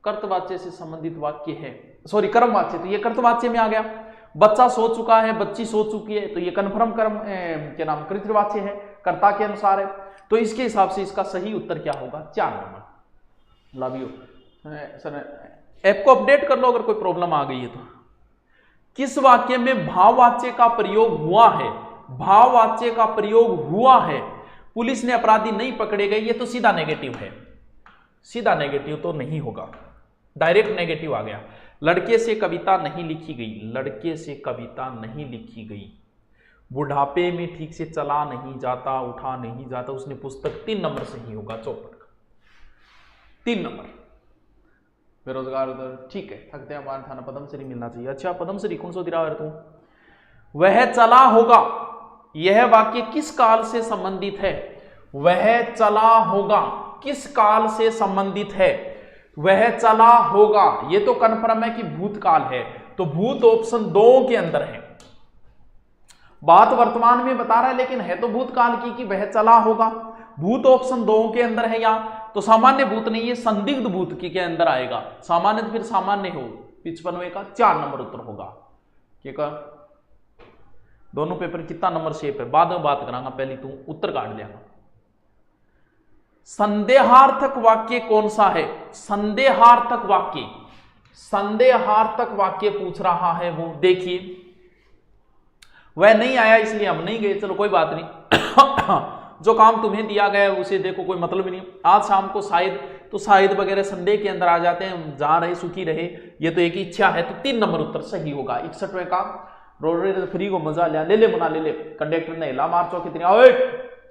कर्तवाच्य से संबंधित वाक्य है, सॉरी कर्मवाच्य, तो ये कर्तवाच्य में आ गया। बच्चा सो चुका है, बच्ची सो चुकी है, तो ये कन्फर्म कर्म क्या नाम कृतवाच्य है, कर्ता के अनुसार है। तो इसके हिसाब से इसका सही उत्तर क्या होगा? 4 नंबर। लाभियो सर ऐप को अपडेट कर लो अगर कोई प्रॉब्लम आ गई है तो। किस वाक्य में भाववाच्य का प्रयोग हुआ है? भाववाच्य का प्रयोग हुआ है, पुलिस ने अपराधी नहीं पकड़े गए, ये तो सीधा नेगेटिव है। सीधा नेगेटिव तो नहीं होगा, डायरेक्ट नेगेटिव आ गया। लड़के से कविता नहीं लिखी गई, लड़के से कविता नहीं लिखी गई। बुढ़ापे में ठीक से चला नहीं जाता, उठा नहीं जाता, उसने पुस्तक 3 नंबर से ही होगा, चौपड़ का 3 नंबर। बेरोजगार उधर ठीक है, थकते हैं हमारे थाना पद्मश्री मिलना चाहिए। अच्छा पद्मश्री कौन सा दिरा तू? वह चला होगा, यह वाक्य किस काल से संबंधित है? वह चला होगा किस काल से संबंधित है? वह चला होगा, ये तो कन्फर्म है कि भूतकाल है, तो भूत ऑप्शन 2 के अंदर है। बात वर्तमान में बता रहा है लेकिन है तो भूतकाल की कि वह चला होगा। भूत ऑप्शन 2 के अंदर है यहां, तो सामान्य भूत नहीं, ये संदिग्ध भूत के अंदर आएगा। सामान्य तो फिर सामान्य हो, 55वें का 4 नंबर उत्तर होगा। क्या दोनों पेपर कितना नंबर शेप है बाद में बात करांगा, पहले तू उत्तर काट लेगा। संदेहार्थक वाक्य कौन सा है? संदेहार्थक वाक्य, संदेहार्थक वाक्य पूछ रहा है वो। देखिए वह नहीं आया इसलिए हम नहीं गए, चलो कोई बात नहीं। जो काम तुम्हें दिया गया है उसे देखो, कोई मतलब ही नहीं। आज शाम को शायद वगैरह संडे के अंदर आ जाते हैं, जहां रहे सुखी रहे, ये तो एक इच्छा है। तो 3 नंबर उत्तर सही होगा। 61वें काम, रोड फ्री को मजा लिया, ले ले मना ले ले, कंडक्टर ने हिला मार चो कितनी,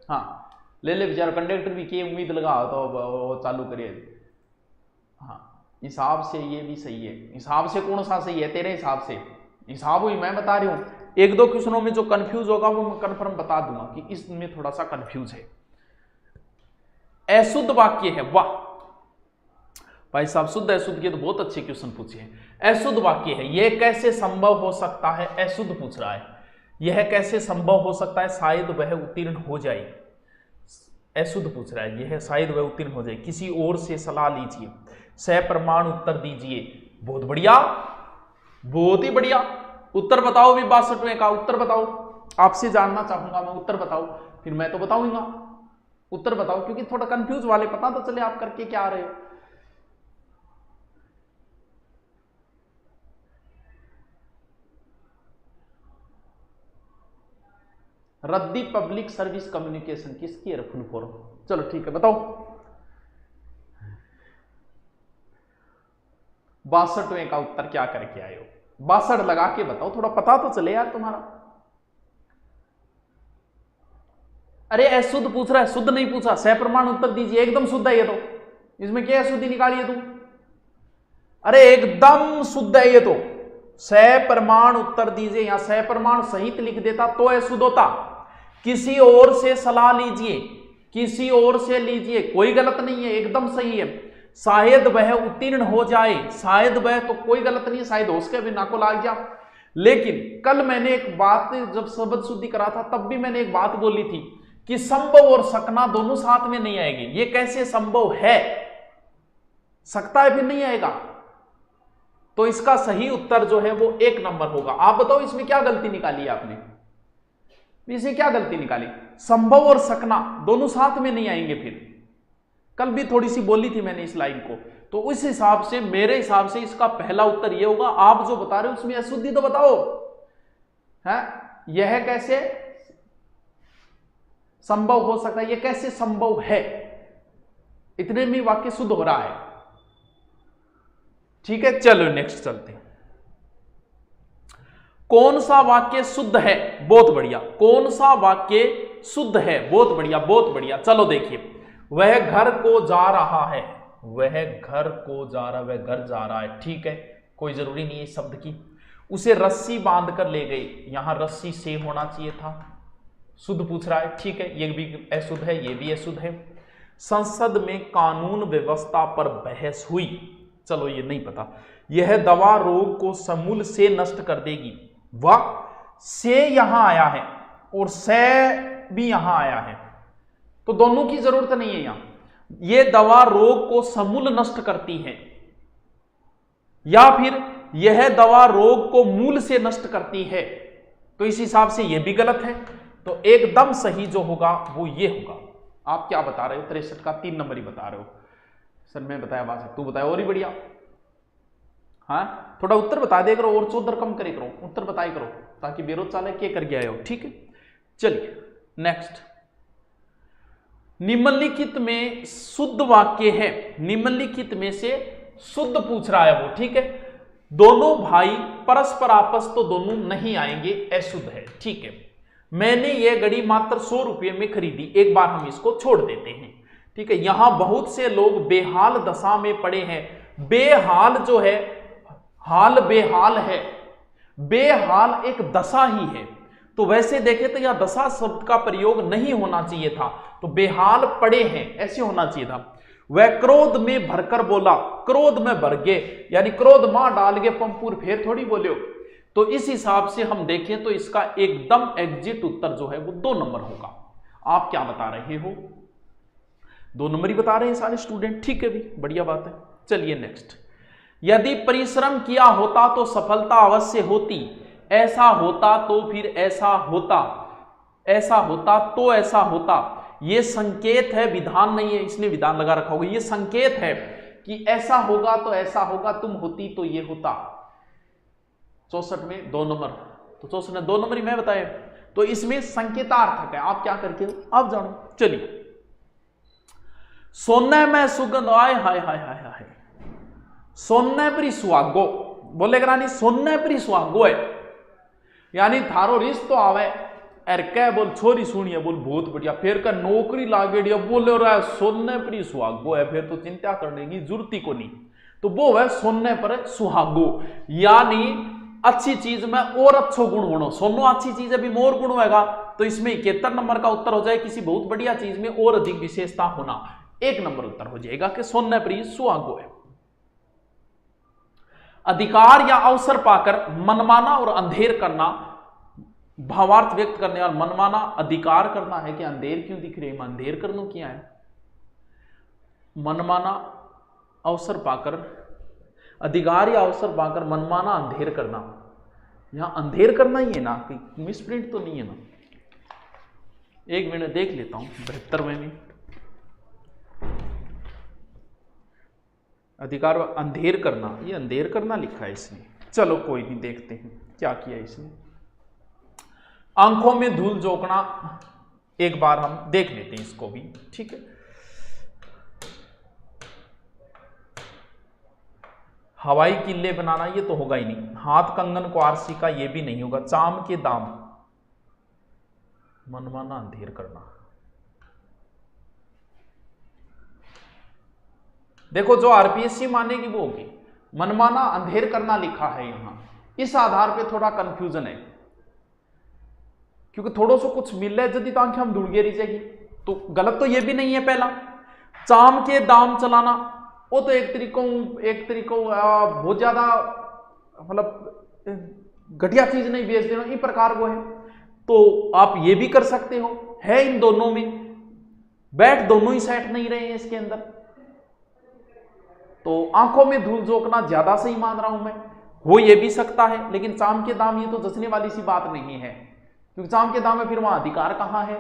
हाँ ले ले बेचारा कंडक्टर भी के उम्मीद लगा तो वो चालू करिए। हाँ हिसाब से ये भी सही है। हिसाब से कौन सा सही है? तेरे हिसाब से हिसाब हुई, मैं बता रही हूं। 1-2 क्वेश्चनों में जो कंफ्यूज होगा वो मैं कंफर्म बता दूंगा कि इसमें थोड़ा सा कंफ्यूज है। अशुद्ध वाक्य है, वाह भाई साहब, शुद्ध अशुद्ध के तो बहुत अच्छे क्वेश्चन पूछे हैं। अशुद्ध वाक्य है, यह कैसे संभव हो सकता है? अशुद्ध पूछ रहा है, यह कैसे संभव हो सकता है? शायद वह उत्तीर्ण हो जाए। अशुद्ध पूछ रहा है, यह शायद वह उत्तीर्ण हो जाए। किसी और से सलाह लीजिए, सप्रमाण उत्तर दीजिए। बहुत बढ़िया, बहुत ही बढ़िया। उत्तर बताओ भी 62वें का उत्तर बताओ। आपसे जानना चाहूंगा मैं, उत्तर बताओ, फिर मैं तो बताऊंगा। उत्तर बताओ, क्योंकि थोड़ा कंफ्यूज वाले पता तो चले आप करके क्या आ रहे हो। रद्दी पब्लिक सर्विस कम्युनिकेशन किसकी है? Full form. चलो ठीक है, बताओ। 62वें का उत्तर क्या करके आए हो? 62 लगा के बताओ, थोड़ा पता तो चले यार तुम्हारा। अरे अशुद्ध पूछ रहा है, शुद्ध नहीं पूछा। सप्रमाण उत्तर दीजिए, एकदम शुद्ध है ये तो। इसमें क्या अशुद्धि निकालिए तुम? अरे एकदम शुद्ध है ये तो। सप्रमाण उत्तर दीजिए। यहां सप्रमाण सहित लिख देता तो अशुद्ध होता। किसी और से सलाह लीजिए, किसी और से लीजिए, कोई गलत नहीं है, एकदम सही है। शायद वह उत्तीर्ण हो जाए, शायद वह तो कोई गलत नहीं है, शायद हो उसके भी नाको लाग गया। लेकिन कल मैंने एक बात, जब शब्द शुद्धि करा था तब भी मैंने एक बात बोली थी कि संभव और सकना दोनों साथ में नहीं आएंगे। ये कैसे संभव है? सकता है फिर नहीं आएगा। तो इसका सही उत्तर जो है वो 1 नंबर होगा। आप बताओ इसमें क्या गलती निकाली आपने? इसे क्या गलती निकाली? संभव और सकना दोनों साथ में नहीं आएंगे। फिर कल भी थोड़ी सी बोली थी मैंने इस लाइन को, तो उस हिसाब से मेरे हिसाब से इसका पहला उत्तर यह होगा। आप जो बता रहे हो उसमें अशुद्धि तो बताओ है। यह कैसे संभव हो सकता है? यह कैसे संभव है? इतने में वाक्य शुद्ध हो रहा है। ठीक है, चलो नेक्स्ट चलते हैं। कौन सा वाक्य शुद्ध है? बहुत बढ़िया। कौन सा वाक्य शुद्ध है? बहुत बढ़िया, बहुत बढ़िया। चलो देखिए, वह घर को जा रहा है, वह घर को जा रहा है, वह घर जा रहा है। ठीक है, कोई जरूरी नहीं है इस शब्द की। उसे रस्सी बांध कर ले गई, यहां रस्सी से होना चाहिए था। शुद्ध पूछ रहा है, ठीक है, ये भी अशुद्ध है, ये भी अशुद्ध है। संसद में कानून व्यवस्था पर बहस हुई, चलो ये नहीं पता। यह दवा रोग को समूल से नष्ट कर देगी, वाह। से यहां आया है और से भी यहां आया है, तो दोनों की जरूरत नहीं है यहां। यह दवा रोग को समूल नष्ट करती है, या फिर यह दवा रोग को मूल से नष्ट करती है, तो इस हिसाब से यह भी गलत है। तो एकदम सही जो होगा वो ये होगा। आप क्या बता रहे हो? 63 का 3 नंबर ही बता रहे हो। सर मैं बताया बात, तू बताया और ही बढ़िया। हाँ, थोड़ा उत्तर बता दे करो और चौधर कम करे करो, उत्तर बताए करो, ताकि बेरोज चाले के कर गया हो। ठीक है, चलिए नेक्स्ट। निम्नलिखित में शुद्ध वाक्य है, निम्नलिखित में से शुद्ध पूछ रहा है वो। ठीक है, दोनों भाई परस्पर आपस तो दोनों नहीं आएंगे, अशुद्ध है। ठीक है, मैंने ये घड़ी मात्र 100 रुपये में खरीदी, एक बार हम इसको छोड़ देते हैं। ठीक है, यहां बहुत से लोग बेहाल दशा में पड़े हैं। बेहाल जो है, हाल बेहाल है, बेहाल एक दशा ही है, तो वैसे देखे तो यह दशा शब्द का प्रयोग नहीं होना चाहिए था, तो बेहाल पड़े हैं ऐसे होना चाहिए था। वह क्रोध में भरकर बोला, क्रोध में भर गए, यानी क्रोध मां डाल गए पंपूर, फिर थोड़ी बोले हो। तो इस हिसाब से हम देखें तो इसका एकदम एग्जिट उत्तर जो है वो 2 नंबर होगा। आप क्या बता रहे हो? 2 नंबर ही बता रहे हैं सारे स्टूडेंट। ठीक है भी, बढ़िया बात है। चलिए नेक्स्ट। यदि परिश्रम किया होता तो सफलता अवश्य होती, ऐसा होता तो फिर ऐसा होता, ऐसा होता तो ऐसा होता। यह संकेत है, विधान नहीं है, इसने विधान लगा रखा होगा। यह संकेत है कि ऐसा होगा तो ऐसा होगा, तुम होती तो यह होता। 64 में 2 नंबर। तो 64 ने 2 नंबर ही मैं बताया। तो इसमें संकेतार्थक है, आप क्या करके आप जानो। चलिए, सोने में सुगंध आए हाय हाय हाय हाय, सोने पर सुहागो बोले रानी, सोने पर सुहागो है, यानी थारो रिश्तो तो आवे अरे कह बोल छोरी सुनिए बोल बहुत बढ़िया, फिर का नौकरी लागेड़ी बोले रहा है सोने पर सुहागो है, फिर तो चिंता करने की जरूरत ही को नहीं। तो वो है सोने पर सुहागो, यानी अच्छी चीज में और अच्छो गुण होना। सोनो अच्छी चीज है भी मोर गुण होगा, तो इसमें 71 नंबर का उत्तर हो जाए किसी बहुत बढ़िया चीज में और अधिक विशेषता होना। 1 नंबर उत्तर हो जाएगा कि सोने पर सुहागो है। अधिकार या अवसर पाकर मनमाना और अंधेर करना, भावार्थ व्यक्त करने वाला मनमाना अधिकार करना है कि अंधेर क्यों दिख रही है, अंधेर करना क्या है, मनमाना अवसर पाकर, अधिकार या अवसर पाकर मनमाना अंधेर करना, यहां अंधेर करना ही है ना, मिसप्रिंट तो नहीं है ना। 1 मिनट देख लेता हूं 72वें में, अधिकार अंधेर करना, ये अंधेर करना लिखा है इसने। चलो कोई नहीं, देखते हैं क्या किया इसने। आंखों में धूल झोंकना, एक बार हम देख लेते हैं इसको भी, ठीक है। हवाई किले बनाना, ये तो होगा ही नहीं। हाथ कंगन को आरसी का, ये भी नहीं होगा। चाम के दाम, मनमाना अंधेर करना। देखो जो आरपीएससी मानेगी वो होगी, मनमाना अंधेर करना लिखा है यहां, इस आधार पे थोड़ा कंफ्यूजन है, क्योंकि थोड़ा सा कुछ मिल रहा है यदि तो आंखें हम ढूंढ रही जाएगी, तो गलत तो ये भी नहीं है। पहला चाम के दाम चलाना, वो तो एक तरीकों बहुत ज्यादा मतलब घटिया चीज नहीं बेच देना, इस प्रकार वो है, तो आप ये भी कर सकते हो। है इन दोनों में, बैठ दोनों ही सेट नहीं रहे हैं इसके अंदर, तो आंखों में धूल झोंकना ज्यादा सही मान रहा हूं मैं, हो ये भी सकता है। लेकिन चाम के दाम, ये तो जचने वाली सी बात नहीं है, क्योंकि चाम के दाम में फिर वहां अधिकार कहां है,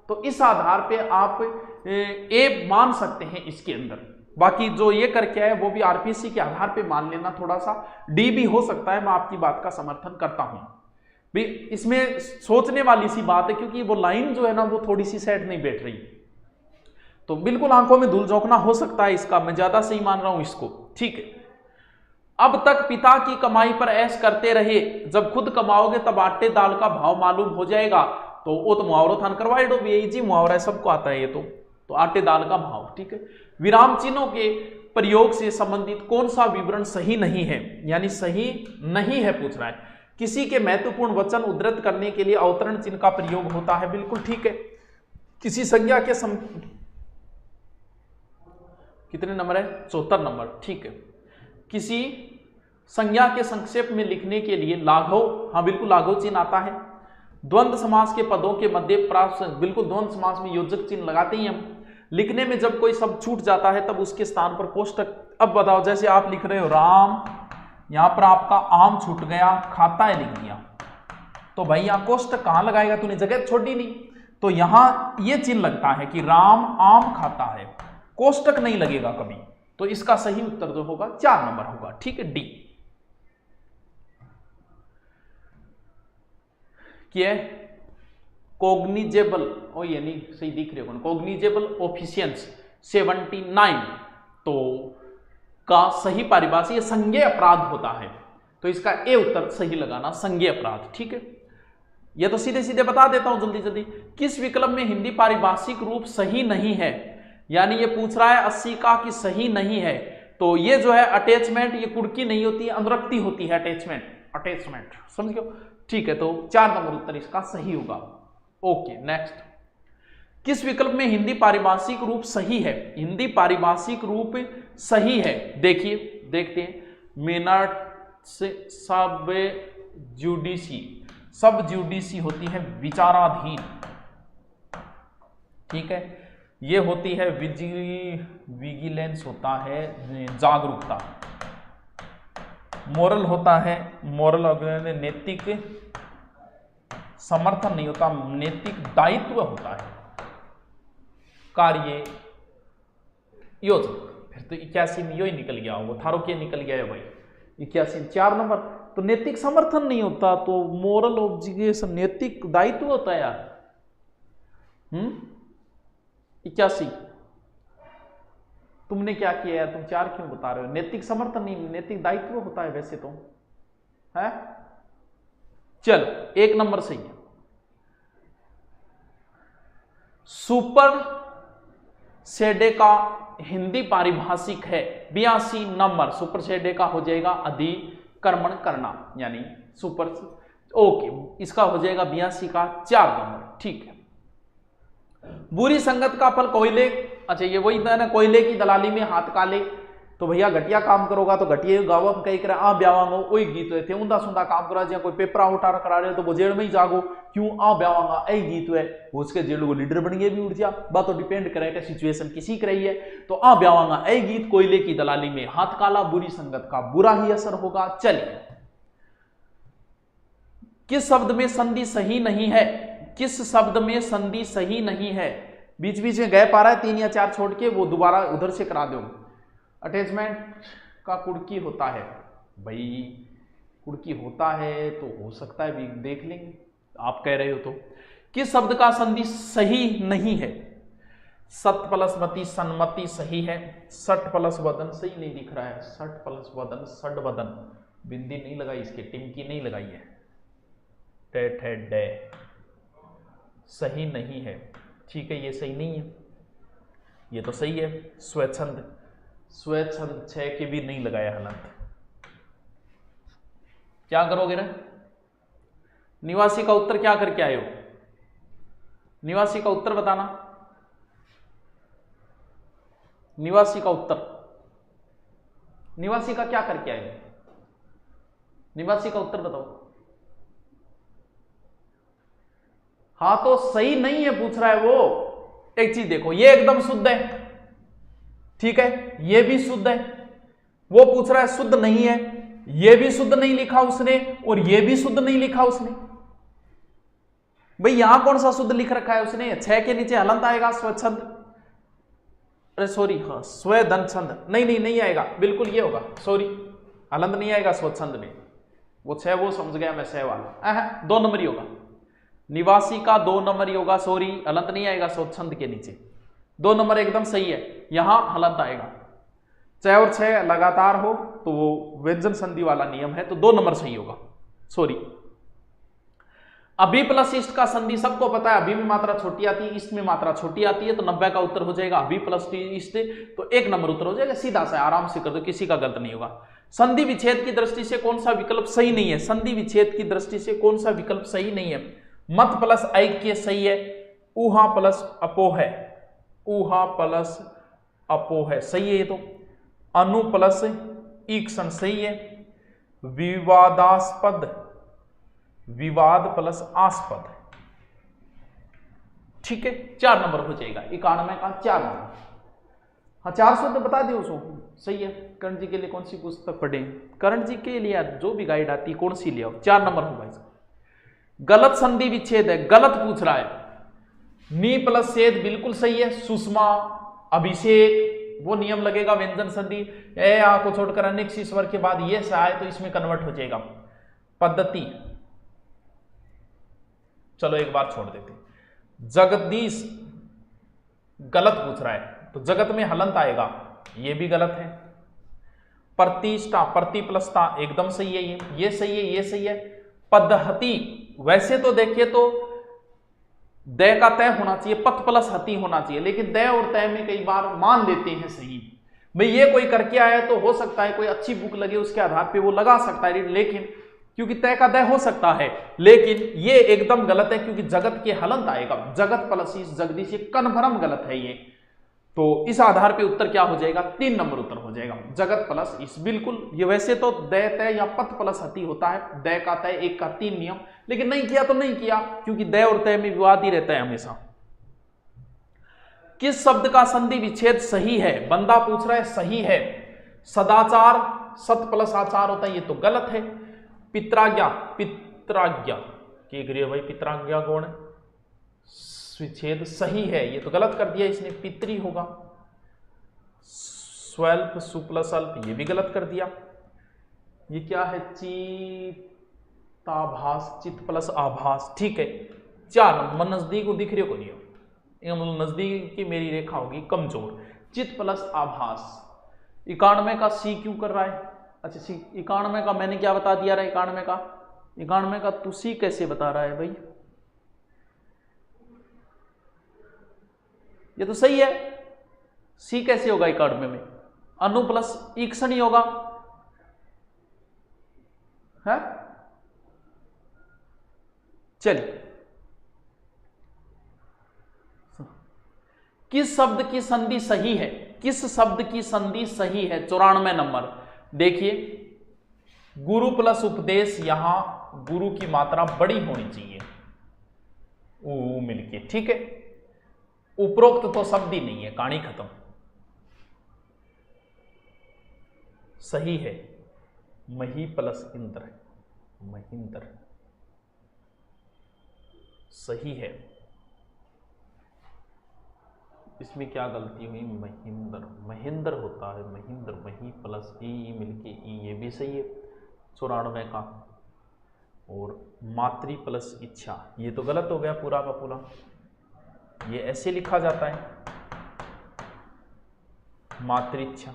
तो इस आधार पे आप ए मान सकते हैं इसके अंदर। बाकी जो ये करके आए वो भी आरपीएससी के आधार पे मान लेना, थोड़ा सा डी भी हो सकता है, मैं आपकी बात का समर्थन करता हूं भी। इसमें सोचने वाली सी बात है, क्योंकि वो लाइन जो है ना वो थोड़ी सी सेट नहीं बैठ रही, तो बिल्कुल आंखों में धूल झोंकना हो सकता है इसका, मैं ज्यादा सही मान रहा हूं इसको, ठीक है। अब तक पिता की कमाई पर ऐश करते रहे, जब खुद कमाओगे तब आटे दाल का भाव मालूम हो जाएगा, तो वो तो मुहावरा थान करवाई दो, यही जी मुहावरा है, सबको आता है ये तो आटे दाल का भाव, ठीक है। विराम चिन्हों के प्रयोग से संबंधित कौन सा विवरण सही नहीं है, यानी सही नहीं है पूछ रहा है। किसी के महत्वपूर्ण वचन उद्धृत करने के लिए अवतरण चिन्ह का प्रयोग होता है, बिल्कुल ठीक है। किसी संज्ञा के कितने नंबर है, 74 नंबर, ठीक है। किसी संज्ञा के संक्षेप में लिखने के लिए लाघव, हाँ बिल्कुल लाघव चिन्ह आता है। द्वंद्व समास के पदों के मध्य प्राप्त, बिल्कुल द्वंद्व समास में योजक चिन्ह लगाते ही हम। लिखने में जब कोई शब्द छूट जाता है तब उसके स्थान पर कोष्टक। अब बताओ, जैसे आप लिख रहे हो राम, यहां पर आपका आम छूट गया, खाता है लिख दिया, तो भाई यहां कोष्टक कहां लगाएगा, तूने जगह छोड़ी नहीं, तो यहां ये चिन्ह लगता है कि राम आम खाता है, कोष्टक नहीं लगेगा कभी, तो इसका सही उत्तर जो होगा 4 नंबर होगा, ठीक है, डी। क्या कोग्निजेबल, ओ ये नहीं सही दिख रहे हो, कोग्निजेबल ऑफिशियंस 79, तो का सही परिभाषा ये संज्ञेय अपराध होता है, तो इसका ए उत्तर सही लगाना, संज्ञेय अपराध, ठीक है। ये तो सीधे सीधे बता देता हूं जल्दी जल्दी। किस विकल्प में हिंदी पारिभाषिक रूप सही नहीं है, यानी ये पूछ रहा है 80 का कि सही नहीं है, तो ये जो है अटैचमेंट, ये कुड़की नहीं होती है, अनुरक्ति होती है, अटैचमेंट समझ गए, ठीक है। तो 4 नंबर उत्तर इसका सही होगा, ओके। नेक्स्ट, किस विकल्प में हिंदी पारिभाषिक रूप सही है, हिंदी पारिभाषिक रूप सही है, देखिए देखते हैं। मिनट से सब जुडिसी होती है विचाराधीन, ठीक है। ये होती है विजिलेंस होता है जागरूकता, मोरल होता है, मोरल नैतिक समर्थन नहीं होता, नैतिक दायित्व होता है, कार्य योजना, फिर तो 81 में यो ही निकल गया, वो थारो के निकल गया है भाई 81, 4 नंबर। तो नैतिक समर्थन नहीं होता तो मोरल ऑब्लिगेशन, नैतिक दायित्व होता है यार। 81 तुमने क्या किया यार, तुम 4 क्यों बता रहे हो? नैतिक समर्थन नहीं, नैतिक दायित्व होता है वैसे तो, है। चल 1 नंबर सही है। सुपर सेडे का हिंदी पारिभाषिक है 82 नंबर। सुपर सेडे का हो जाएगा अधिक्रमण करना, यानी सुपर, ओके, इसका हो जाएगा 82 का 4 नंबर, ठीक है। बुरी संगत का फल कोयले, अच्छा ये वही था ना, कोयले की दलाली में हाथ काले, तो भैया घटिया काम करोगा तो घटिया गाँव में कई करे आ ब्यावांगो, वही गीत हुए थे। उंदा सुंदा काम करा, जहाँ कोई पेपरा उठा करा रहे तो वो जेल में ही जागो, क्यों आ ब्यावांगा, ऐ गीत है। उसके जेल को लीडर बन गए भी उठ जा, बात तो डिपेंड करेगा सिचुएशन किसी की रही है। तो आ ब्यावांगा ऐ गीत, कोयले की दलाली में हाथ काला, बुरी संगत का बुरा ही असर होगा। चलिए, किस शब्द में संधि सही नहीं है? किस शब्द में संधि सही नहीं है? बीच बीच में गैप आ रहा है 3 या 4 छोड़ के, वो दोबारा उधर से करा दो। अटैचमेंट का कुड़की होता है, भाई कुड़की होता है तो हो सकता है भी, देख लेंगे, आप कह रहे हो तो। किस शब्द का संधि सही नहीं है? सत प्लस मति सन्मति सही है। सट प्लस वदन सही नहीं दिख रहा है, सट प्लस वदन सड वदन, बिंदी नहीं लगाई, इसके टिमकी नहीं लगाई है, डे सही नहीं है, ठीक है, ये सही नहीं है, ये तो सही है। स्वच्छंद, स्वच्छंद 6 के भी नहीं लगाया हालांकि, क्या करोगे ना? निवासी का उत्तर क्या करके आए हो? निवासी का उत्तर बताना, निवासी का उत्तर, निवासी का क्या करके आए हो? निवासी का उत्तर बताओ। हाँ तो सही नहीं है पूछ रहा है वो। एक चीज देखो, ये एकदम शुद्ध है, ठीक है, ये भी शुद्ध है। वो पूछ रहा है शुद्ध नहीं है, ये भी शुद्ध नहीं लिखा उसने और ये भी शुद्ध नहीं लिखा उसने। भाई यहां कौन सा शुद्ध लिख रखा है उसने? 6 के नीचे हलंत आएगा, स्वच्छंद, अरे सॉरी, हाँ स्वधन छंद, नहीं आएगा, बिल्कुल ये होगा, सॉरी, हलंत नहीं आएगा स्वच्छंद में। वो 6 वो समझ गया मैं, 6 वाला 2 नंबर ही होगा। निवासी का 2 नंबर ही होगा, सॉरी, हलंत नहीं आएगा स्वच्छंद के नीचे। 2 नंबर एकदम सही है, यहां हलंत आएगा। 6 और 6 लगातार हो तो वो व्यंजन संधि वाला नियम है, तो 2 नंबर सही होगा, सॉरी। अभी प्लस इष्ट का संधि सबको पता है, अभी में मात्रा छोटी आती है, इष्ट में मात्रा छोटी आती है, तो 90 का उत्तर हो जाएगा अभी प्लस इष्ट, तो 1 नंबर उत्तर हो जाएगा, सीधा सा, आराम से कर दो, किसी का गलत नहीं होगा। संधि विच्छेद की दृष्टि से कौन सा विकल्प सही नहीं है? संधि विच्छेद की दृष्टि से कौन सा विकल्प सही नहीं है? मत प्लस ऐक्य सही है, ऊहा प्लस अपोह है, ऊहा प्लस अपोह है, सही है ये तो। अनु प्लस ईक्षण सही है। विवादास्पद, विवाद प्लस आस्पद, ठीक है, 4 नंबर हो जाएगा, 91 का 4 नंबर। हाँ 400 तो बता दियो उसको, सही है। कर्ण जी के लिए कौन सी पुस्तक पढ़े? कर्ण जी के लिए जो भी गाइड आती है कौन सी ले आओ, 4 नंबर होगा इसका। गलत संधि विच्छेद है, गलत पूछ रहा है। नी प्लस सेद बिल्कुल सही है। सुषमा, अभिषेक, वो नियम लगेगा व्यंजन संधि, ए आ को छोड़कर अनेक सी स्वर के बाद ये सा आए तो इसमें कन्वर्ट हो जाएगा। पद्धति, चलो एक बार छोड़ देते। जगदीश, गलत पूछ रहा है, तो जगत में हलंत आएगा, ये भी गलत है। प्रतिष्ठा, प्रति प्लस ता एकदम सही है, ये सही है, ये सही है। पद्धति, वैसे तो देखिए तो दय का तय होना चाहिए, पथ प्लस हति होना चाहिए, लेकिन दय और तय में कई बार मान लेते हैं सही। भाई ये कोई करके आया तो हो सकता है कोई अच्छी बुक लगे उसके आधार पे वो लगा सकता है, लेकिन क्योंकि तय का दय हो सकता है, लेकिन ये एकदम गलत है क्योंकि जगत के हलंत आएगा। जगत प्लस इस जगदीश, कन्फर्म गलत है ये। तो इस आधार पे उत्तर क्या हो जाएगा? 3 नंबर उत्तर हो जाएगा, जगत प्लस इस, बिल्कुल। ये वैसे तो दय तय या पथ प्लस हति होता है, दय का तय 1 का 3 नियम, लेकिन नहीं किया तो नहीं किया, क्योंकि दय और तय में विवाद ही रहता है हमेशा। किस शब्द का संधि विच्छेद सही है? बंदा पूछ रहा है, सही है। सदाचार, सत प्लस आचार होता है, ये तो गलत है। पित्राज्ञा, पित्राज्ञा के गृह, भाई पित्राज्ञा कौन है? विच्छेद सही है, ये तो गलत कर दिया इसने, पितरी होगा। स्वल्प, सुप्लस अल्प, ये भी गलत कर दिया। ये क्या है, चित्ताभास, चित्त प्लस आभास, ठीक है। 4 नंबर नजदीक को दिख रही को नहीं हो, नजदीक की मेरी रेखा होगी कमजोर। चित्त प्लस आभास, 91 का सी क्यों कर रहा है? अच्छा सी 91 का मैंने क्या बता दिया रहा है? 91 का तू सी कैसे बता रहा है भाई? ये तो सही है, सी कैसे होगा 91 में? अनु प्लस ईक्षण ही होगा है। चलिए, किस शब्द की संधि सही है? किस शब्द की संधि सही है? 94 नंबर देखिए, गुरु प्लस उपदेश, यहां गुरु की मात्रा बड़ी होनी चाहिए, ऊ मिलके, ठीक है। उपरोक्त तो शब्द ही नहीं है, कहानी खत्म। सही है मही प्लस इंद्र, महेंद्र सही है। इसमें क्या गलती हुई? महेंद्र, महेंद्र होता है महेंद्र, मही प्लस ई मिलके ई, ये भी सही है 94 का। और मातृ प्लस इच्छा, ये तो गलत हो गया पूरा का पूरा, ये ऐसे लिखा जाता है मातृइच्छा,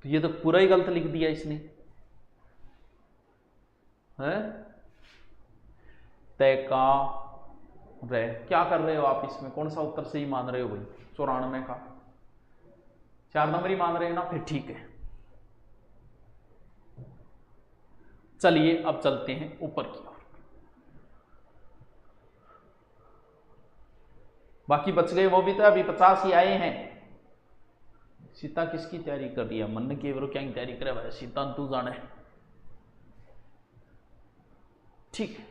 तो ये तो पूरा ही गलत लिख दिया इसने है। तय का रहे, क्या कर रहे हो आप इसमें? कौन सा उत्तर सही मान रहे हो भाई? 94 का 4 नंबर ही मान रहे हो ना, फिर ठीक है। चलिए अब चलते हैं ऊपर की ओर। बाकी बच गए वो भी तो, अभी 50 ही आए हैं। सीता किसकी तैयारी कर रही है? मन के वो क्या तैयारी करे भाई? सीता तू जाने, ठीक है।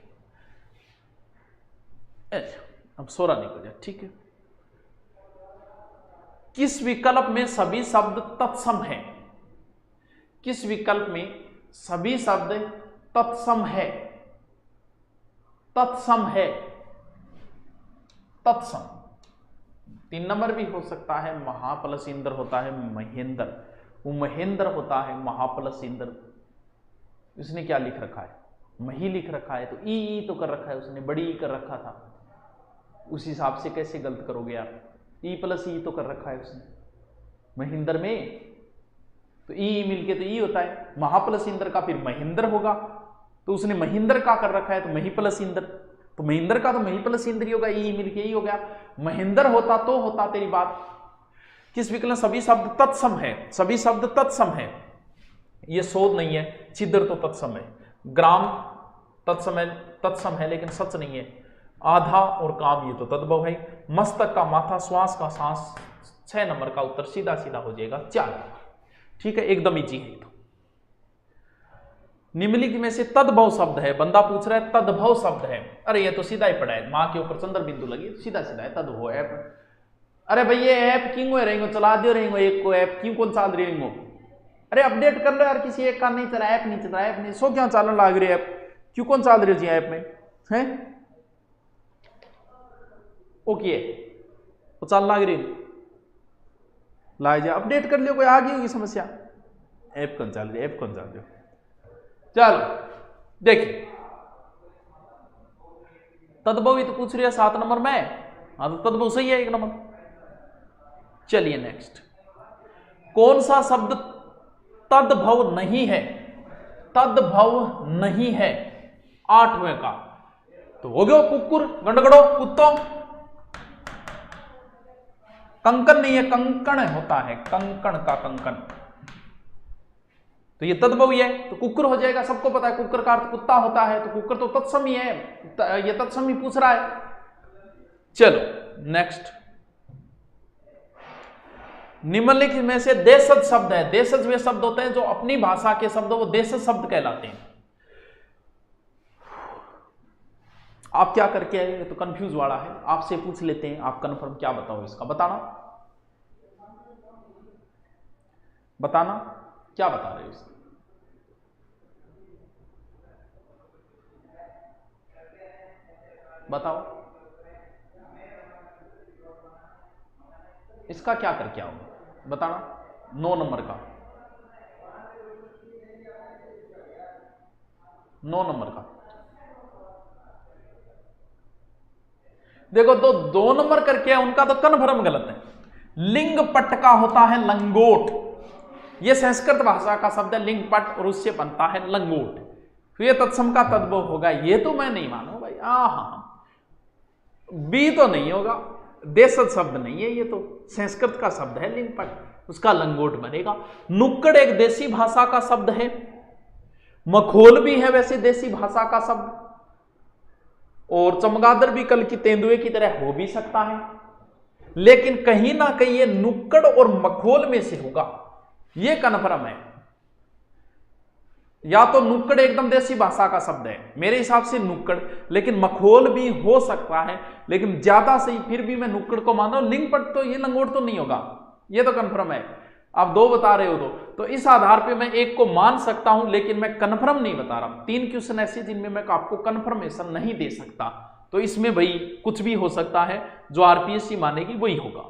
अब 16 निकल जाए, ठीक है। किस विकल्प में सभी शब्द तत्सम है? किस विकल्प में सभी शब्द तत्सम है? तत्सम है, तत्सम 3 नंबर भी हो सकता है। महा प्लस इंद्र होता है महेंद्र, वो महेंद्र होता है महा प्लस इंद्र। उसने क्या लिख रखा है? मही लिख रखा है, तो ई तो कर रखा है उसने, बड़ी ई कर रखा था, उस हिसाब से कैसे गलत करोगे आप? ई प्लस ई तो कर रखा है उसने महेंद्र में, तो ई मिलके तो ई होता है। महा प्लस इंद्र का फिर महेंद्र होगा, तो उसने महेंद्र का कर रखा है, तो मही प्लस इंद्र, तो महेंद्र का तो मही प्लस इंद्र ही होगा, ई मिलके ई हो गया। महेंद्र होता तो होता तेरी बात। किस विकल्प सभी शब्द तत्सम है? सभी शब्द तत्सम है, ये शोध नहीं है। छिद्र तो तत्सम है, ग्राम तत्सम है लेकिन सच नहीं है। आधा और काम, ये तो तद्भव है। मस्तक का माथा, श्वास का सांस, 6 नंबर का उत्तर सीधा सीधा हो जाएगा 4 नंबर, ठीक है, एकदम इजी है। तो निम्नलिखित में से तद्भव शब्द है, बंदा पूछ रहा है तद्भव शब्द है। अरे ये तो सीधा ही पड़ा है, मां के ऊपर चंद्र बिंदु लगी, सीधा सीधा है तद्भव ऐप। अरे भाई ये ऐप क्यों रहेंगे? चला दियो रहेंगे एक को, ऐप क्यों कौन चल रही रहेंगे? अरे अपडेट कर लो यार, किसी एक का नहीं चला, ऐप नहीं चल रहा, ऐप नहीं, सो क्या चालन लाग रही है ऐप, क्यों कौन चल रही है ऐप में है? ओके वो चल लाग रही ला जाए, अपडेट कर लियो, कोई आ गई होगी समस्या। ऐप कौन चल रही है, ऐप कौन चल रही है? चलो देखिए, तद्भव ही तो पूछ रही है 7 नंबर में, हाँ तो तद्भव सही है 1 नंबर। चलिए नेक्स्ट, कौन सा शब्द तद्भव नहीं है? तद्भव नहीं है 8वें का, तो हो गया कुकुर, गंडगड़ो, कुत्तों। कंकन नहीं है, कंकण होता है, कंकण का कंकन, तो ये तद्भव ही है, तो कुकुर हो जाएगा। सबको पता है कुकुर का अर्थ कुत्ता होता है, तो कुकुर तो तत्सम ही है, ये तत्सम ही पूछ रहा है। चलो नेक्स्ट, निम्नलिखित में से देशज शब्द है। देशज वे शब्द होते हैं जो अपनी भाषा के शब्द, वो देशज शब्द कहलाते हैं। आप क्या करके आए? तो कंफ्यूज वाला है, आपसे पूछ लेते हैं, आप कंफर्म क्या बताओ इसका? बताना बताना क्या बता रहे हो इसका? बताओ इसका क्या करके आओगे? बताना 9 नंबर का 9 नंबर का। देखो, तो 2 नंबर करके है उनका, तो कन्फर्म गलत है। लिंग पट का होता है लंगोट। यह संस्कृत भाषा का शब्द है लिंग पट, और उससे बनता है लंगोट। तो ये तत्सम का तद्भव होगा। ये तो मैं नहीं मानू भाई। हाँ, बी तो नहीं होगा, देशज शब्द नहीं है, ये तो संस्कृत का शब्द है लिंग पट, उसका लंगोट बनेगा। नुक्कड़ एक देसी भाषा का शब्द है। मखोल भी है वैसे देसी भाषा का शब्द, और चमगादड़ भी कल की तेंदुए की तरह हो भी सकता है, लेकिन कहीं ना कहीं ये नुक्कड़ और मखोल में से होगा, ये कन्फर्म है। या तो नुक्कड़ एकदम देसी भाषा का शब्द है मेरे हिसाब से नुक्कड़, लेकिन मखोल भी हो सकता है, लेकिन ज्यादा सही फिर भी मैं नुक्कड़ को मान रहा हूं। लिंग पट तो ये लंगोट तो नहीं होगा, ये तो कन्फर्म है। आप 2 बता रहे हो तो इस आधार पे मैं एक को मान सकता हूं, लेकिन मैं कन्फर्म नहीं बता रहा। 3 क्वेश्चन ऐसे जिनमें मैं आपको कन्फर्मेशन नहीं दे सकता, तो इसमें भाई कुछ भी हो सकता है, जो आरपीएससी मानेगी वही होगा।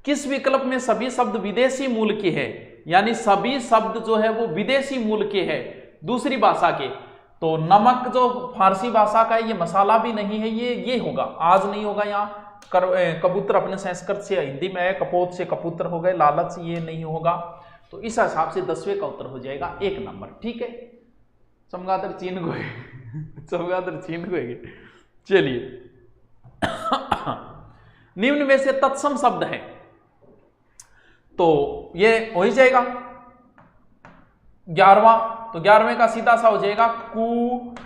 किस विकल्प में सभी शब्द विदेशी मूल के हैं, यानी सभी शब्द जो है वो विदेशी मूल के हैं, दूसरी भाषा के। तो नमक जो फारसी भाषा का है, ये मसाला भी नहीं है, ये होगा। आज नहीं होगा, यहाँ कबूतर अपने संस्कृत से हिंदी में है, कपोत से कबूतर हो गए, लालच ये नहीं होगा। तो इस हिसाब से 10वें का उत्तर हो जाएगा 1 नंबर। ठीक है, चमगादड़ चीन को चमगादड़ चीन को। चलिए, निम्न में से तत्सम शब्द है, तो ये हो ही जाएगा 11वां। तो 11वें का सीधा सा हो जाएगा कुटुम्ब।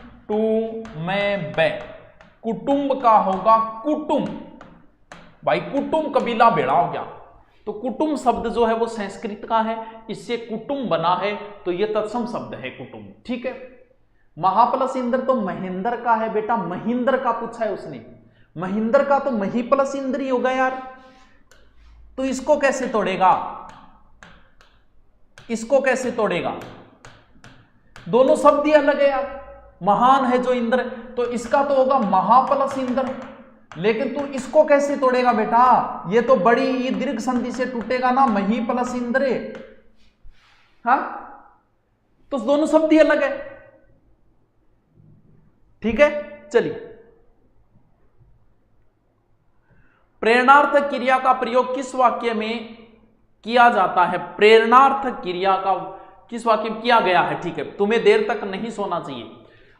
कुटुंब का होगा कुटुंब। भाई कुटुंब कबीला भेड़ा हो गया, तो कुटुंब शब्द जो है वो संस्कृत का है, इससे कुटुंब बना है, तो ये तत्सम शब्द है कुटुंब। ठीक है, महाप्लस इंद्र तो महेंद्र का है बेटा, महेंद्र का पूछा है उसने, महेंद्र का तो मही प्लस इंद्र ही होगा यार। तो इसको कैसे तोड़ेगा, इसको कैसे तोड़ेगा? दोनों शब्द ही अलग है यार। महान है जो इंद्र, तो इसका तो होगा महाप्लस इंद्र, लेकिन तू इसको कैसे तोड़ेगा बेटा? ये तो बड़ी दीर्घ संधि से टूटेगा ना, मही प्लस इंद्र। हाँ, तो दोनों शब्द ही अलग है। ठीक है, चलिए। प्रेरणार्थ क्रिया का प्रयोग किस वाक्य में किया जाता है? प्रेरणार्थ क्रिया का किस वाक्य में किया गया है? ठीक है, तुम्हें देर तक नहीं सोना चाहिए।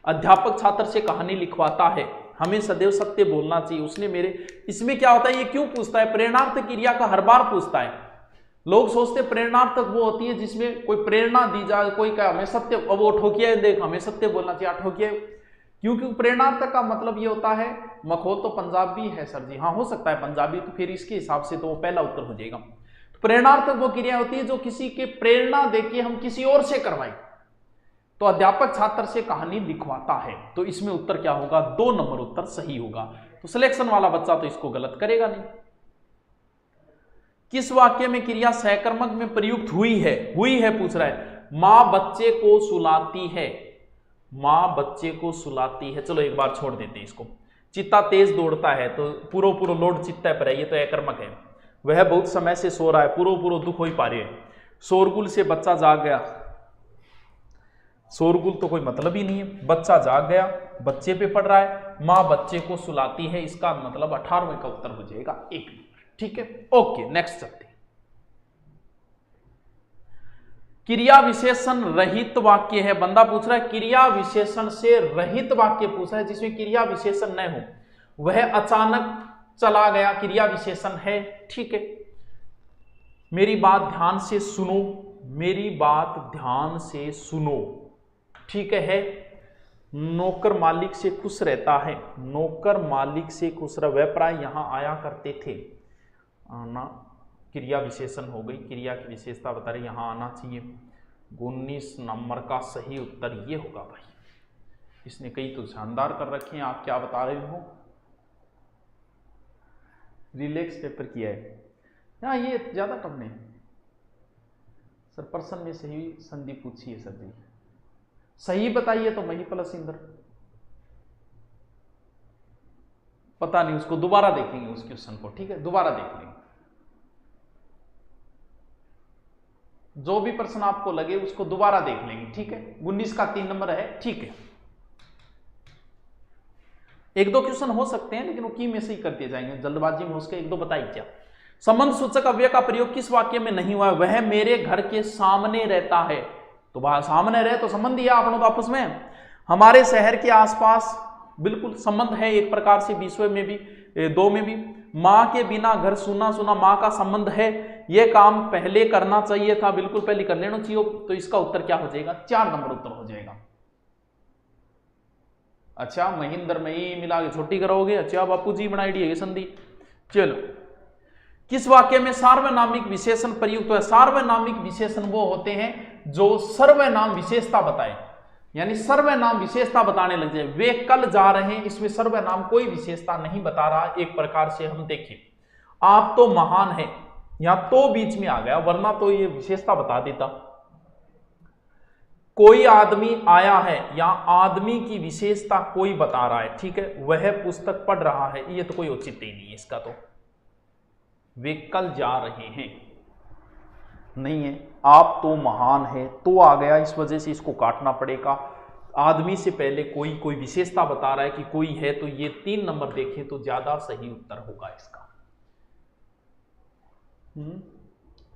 अध्यापक छात्र से कहानी लिखवाता है, हमें सदैव सत्य बोलना चाहिए। उसने मेरे, इसमें क्या होता है, ये क्यों पूछता है? प्रेरणार्थ क्रिया का हर बार पूछता है। लोग सोचते प्रेरणार्थ वो होती है जिसमें कोई प्रेरणा दी जाए, कोई का हमें सत्य, अब वो ठोकिया देख हमें सत्य बोलना चाहिए, ठोकिया। क्योंकि प्रेरणार्थ का मतलब ये होता है, मखोल तो पंजाबी है सर जी, हाँ हो सकता है पंजाबी, तो फिर इसके हिसाब से तो वो पहला उत्तर हो जाएगा। तो प्रेरणार्थ वो क्रिया होती है जो किसी के प्रेरणा देके हम किसी और से करवाएं। तो अध्यापक छात्र से कहानी लिखवाता है, तो इसमें उत्तर क्या होगा? 2 नंबर उत्तर सही होगा। तो सिलेक्शन वाला बच्चा तो इसको गलत करेगा नहीं। किस वाक्य में क्रिया सहकर्मक में प्रयुक्त हुई है? हुई है पूछ रहा है। मां बच्चे को सुलाती है, मां बच्चे को सुलाती है। चलो एक बार छोड़ देते हैं इसको। चित्ता तेज दौड़ता है, तो पूरो लोड चित्ता पर है, ये तो एकर्मक है। वह बहुत समय से सो रहा है, पूरो दुख हो ही पा रही है। शोरगुल से बच्चा जाग गया, शोरगुल तो कोई मतलब ही नहीं है, बच्चा जाग गया, बच्चे पे पड़ रहा है, मां बच्चे को सुलाती है, इसका मतलब 18वें का उत्तर हो जाएगा 1 नंबर। ठीक है, ओके, नेक्स्ट चलते हैं। क्रिया विशेषण रहित वाक्य है, बंदा पूछ रहा है क्रिया विशेषण से रहित वाक्य पूछा है, जिसमें क्रिया विशेषण न हो। वह अचानक चला गया, क्रिया विशेषण है। ठीक है, मेरी बात ध्यान से सुनो, मेरी बात ध्यान से सुनो। ठीक है, नौकर मालिक से खुश रहता है, नौकर मालिक से खुश रह, वह प्राय यहां आया करते थे। आना क्रिया विशेषण हो गई, क्रिया की विशेषता बता रही, यहां आना चाहिए। 19 नंबर का सही उत्तर ये होगा भाई। इसने कई तो शानदार कर रखे हैं, आप क्या बता रहे हो? रिलैक्स पेपर किया है। हाँ, ये ज्यादा टफ नहीं सर, पर्सन में सही संधि पूछी है सर जी, सही बताइए तो मही प्लस इंद्र। पता नहीं, उसको दोबारा देखेंगे उस क्वेश्चन को। ठीक है, दोबारा देख लेंगे। जो भी प्रश्न आपको लगे उसको दोबारा देख लेंगे, ठीक है। 19 का 3 नंबर है, ठीक है। एक दो क्वेश्चन हो सकते हैं लेकिन वो की में से ही कर दिए जाएंगे, जल्दबाजी में उसके एक दो बताइए। क्या संबंध सूचक अव्यय का प्रयोग किस वाक्य में नहीं हुआ है? वह मेरे घर के सामने रहता है। तो वह सामने रहे तो संबंध दिया आपने तो आपस में। हमारे शहर के आसपास, बिल्कुल संबंध है एक प्रकार से, 20वें में भी 2 में भी। मां के बिना घर सुना सुना, मां का संबंध है। यह काम पहले करना चाहिए था, बिल्कुल पहले कर लेना चाहिए। तो इसका उत्तर क्या हो जाएगा? 4 नंबर उत्तर हो जाएगा। अच्छा, महेंद्र में ही मिला के छोटी कराओगे? अच्छा बापू जी बनाई है संधि। चलो, किस वाक्य में सार्वनामिक विशेषण प्रयुक्त है? सार्वनामिक विशेषण वो होते हैं जो सर्वनाम विशेषता बताए, यानी सर्वनाम विशेषता बताने लग जाए। वे कल जा रहे हैं, इसमें सर्वनाम कोई विशेषता नहीं बता रहा। एक प्रकार से हम देखें, आप तो महान है, यहां तो बीच में आ गया, वरना तो ये विशेषता बता देता। कोई आदमी आया है, यहां आदमी की विशेषता कोई बता रहा है, ठीक है। वह पुस्तक पढ़ रहा है, ये तो कोई औचित्य ही नहीं है इसका। तो वे कल जा रहे हैं नहीं है, आप तो महान है, तो आ गया, इस वजह से इसको काटना पड़ेगा। आदमी से पहले कोई विशेषता बता रहा है कि कोई है, तो ये 3 नंबर देखें तो ज्यादा सही उत्तर होगा इसका।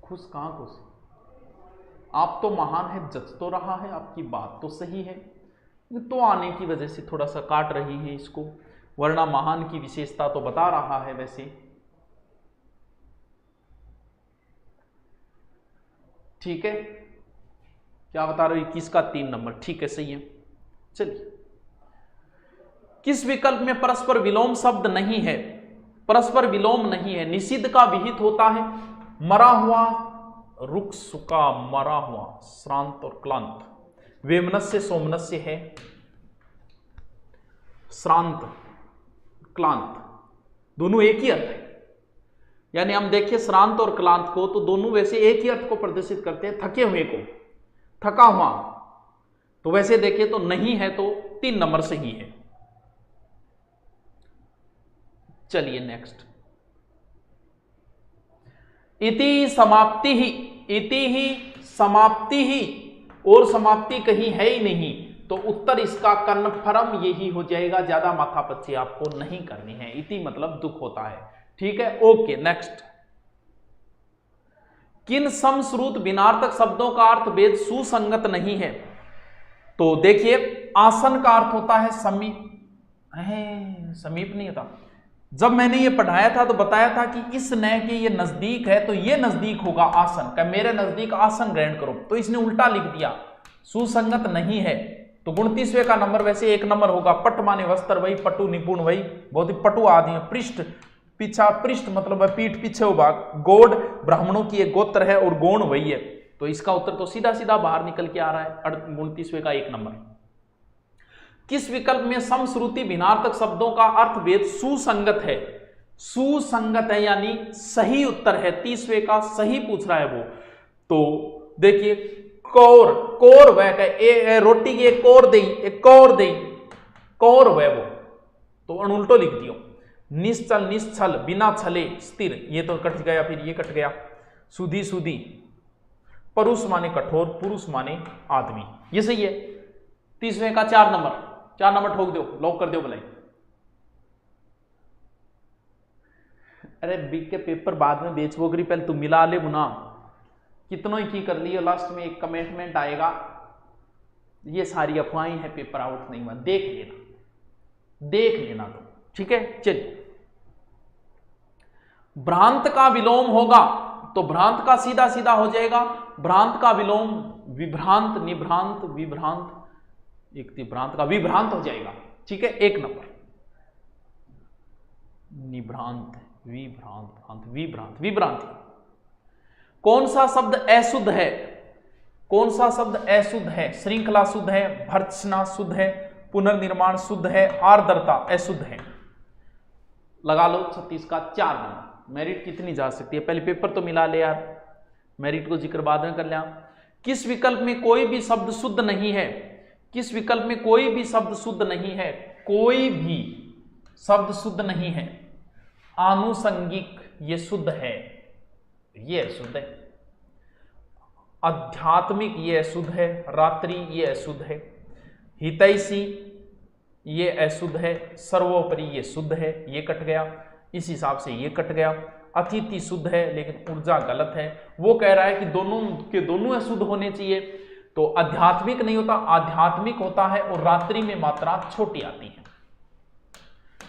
खुश कहां खुश? आप तो महान है, जच तो रहा है, आपकी बात तो सही है, तो आने की वजह से थोड़ा सा काट रही है इसको, वरना महान की विशेषता तो बता रहा है वैसे, ठीक है। क्या बता रहे हो? 21 का 3 नंबर, ठीक है, सही है। चलिए, किस विकल्प में परस्पर विलोम शब्द नहीं है? परस्पर विलोम नहीं है। निषिद्ध का विहित होता है, मरा हुआ, रुक सुका, मरा हुआ, श्रांत और क्लांत। वेमनस्य सोमनस्य है, श्रांत क्लांत दोनों एक ही अर्थ है। यानी हम देखिए श्रांत और क्लांत को, तो दोनों वैसे एक ही अर्थ को प्रदर्शित करते हैं, थके हुए को, थका हुआ। तो वैसे देखिए तो नहीं है, तो 3 नंबर सही है। चलिए नेक्स्ट, इति समाप्ति ही, इति ही समाप्ति ही, और समाप्ति कहीं है ही नहीं, तो उत्तर इसका कन्फर्म यही हो जाएगा। ज्यादा माथापच्ची आपको नहीं करनी है। इति मतलब दुख होता है, ठीक है। ओके, नेक्स्ट, किन समश्रुत भिन्नार्थक शब्दों का अर्थ भेद सुसंगत नहीं है? तो देखिए, आसन का अर्थ होता है समीप, समीप नहीं होता। जब मैंने ये पढ़ाया था तो बताया था कि इस नए के ये नजदीक है, तो ये नजदीक होगा आसन का, मेरे नजदीक आसन ग्रहण करो, तो इसने उल्टा लिख दिया, सुसंगत नहीं है। तो 29वें का नंबर वैसे 1 नंबर होगा। पट माने वस्त्र, वही पटु निपुण, वही बहुत ही पटु आदमी। पृष्ठ पीछा, पृष्ठ मतलब है पीठ, पीछे भाग। गौड़ ब्राह्मणों की एक गोत्र है और गौण वही है, तो इसका उत्तर तो सीधा सीधा बाहर निकल के आ रहा है। 29वें का 1 नंबर। किस विकल्प में समश्रुति भिन्नार्थक शब्दों का अर्थ भेद सुसंगत है? सुसंगत है यानी सही उत्तर है। 30वें का सही पूछ रहा है वो। तो देखिए, कौर, कौर वह का रोटी की एक और दई, एक कौर दई, कौर वह वो, तो उल्टो लिख दियो। निश्चल, निश्चल, बिना छले, स्थिर, ये तो कट गया, फिर ये कट गया। सुधी, सुधी, परुष माने कठोर, पुरुष माने आदमी, ये सही है। 30वें का 4 नंबर, 4 नंबर ठोक दो, लॉक कर दो भलाई। अरे बिग के पेपर बाद में बेचवो करी, पहले तुम मिला ले बुना, कितनों ही की कर लियो, लास्ट में एक कमिटमेंट आएगा। ये सारी अफवाहें हैं, पेपर आउट नहीं हुआ, देख लेना, देख लेना तो, ठीक है। चलिए, भ्रांत का विलोम होगा, तो भ्रांत का सीधा सीधा हो जाएगा। भ्रांत का विलोम विभ्रांत, निभ्रांत, विभ्रांत, एक भ्रांत का विभ्रांत हो जाएगा, ठीक है। 1 नंबर, निभ्रांत, विभ्रांत, भ्रांत, विभ्रांत, विभ्रांति। कौन सा शब्द अशुद्ध है? कौन सा शब्द अशुद्ध है? श्रृंखला शुद्ध है, भर्त्सना शुद्ध है, पुनर्निर्माण शुद्ध है, आर्द्रता अशुद्ध है। लगा लो 36 का 4 नंबर। मेरिट कितनी जा सकती है? पहले पेपर तो मिला ले यार, मेरिट को जिक्र बाद में कर लिया। किस विकल्प में कोई भी शब्द शुद्ध नहीं है? किस विकल्प में कोई भी शब्द शुद्ध नहीं है? कोई भी शब्द शुद्ध नहीं है। आनुषंगिक ये शुद्ध है, ये शुद्ध है। आध्यात्मिक ये अशुद्ध है, रात्रि ये अशुद्ध है, हितैषी ये अशुद्ध है, सर्वोपरि ये शुद्ध है, ये कट गया, इस हिसाब से ये कट गया। अतिथि शुद्ध है लेकिन ऊर्जा गलत है, वो कह रहा है कि दोनों के दोनों अशुद्ध होने चाहिए। तो आध्यात्मिक नहीं होता, आध्यात्मिक होता है और रात्रि में मात्रा छोटी आती है।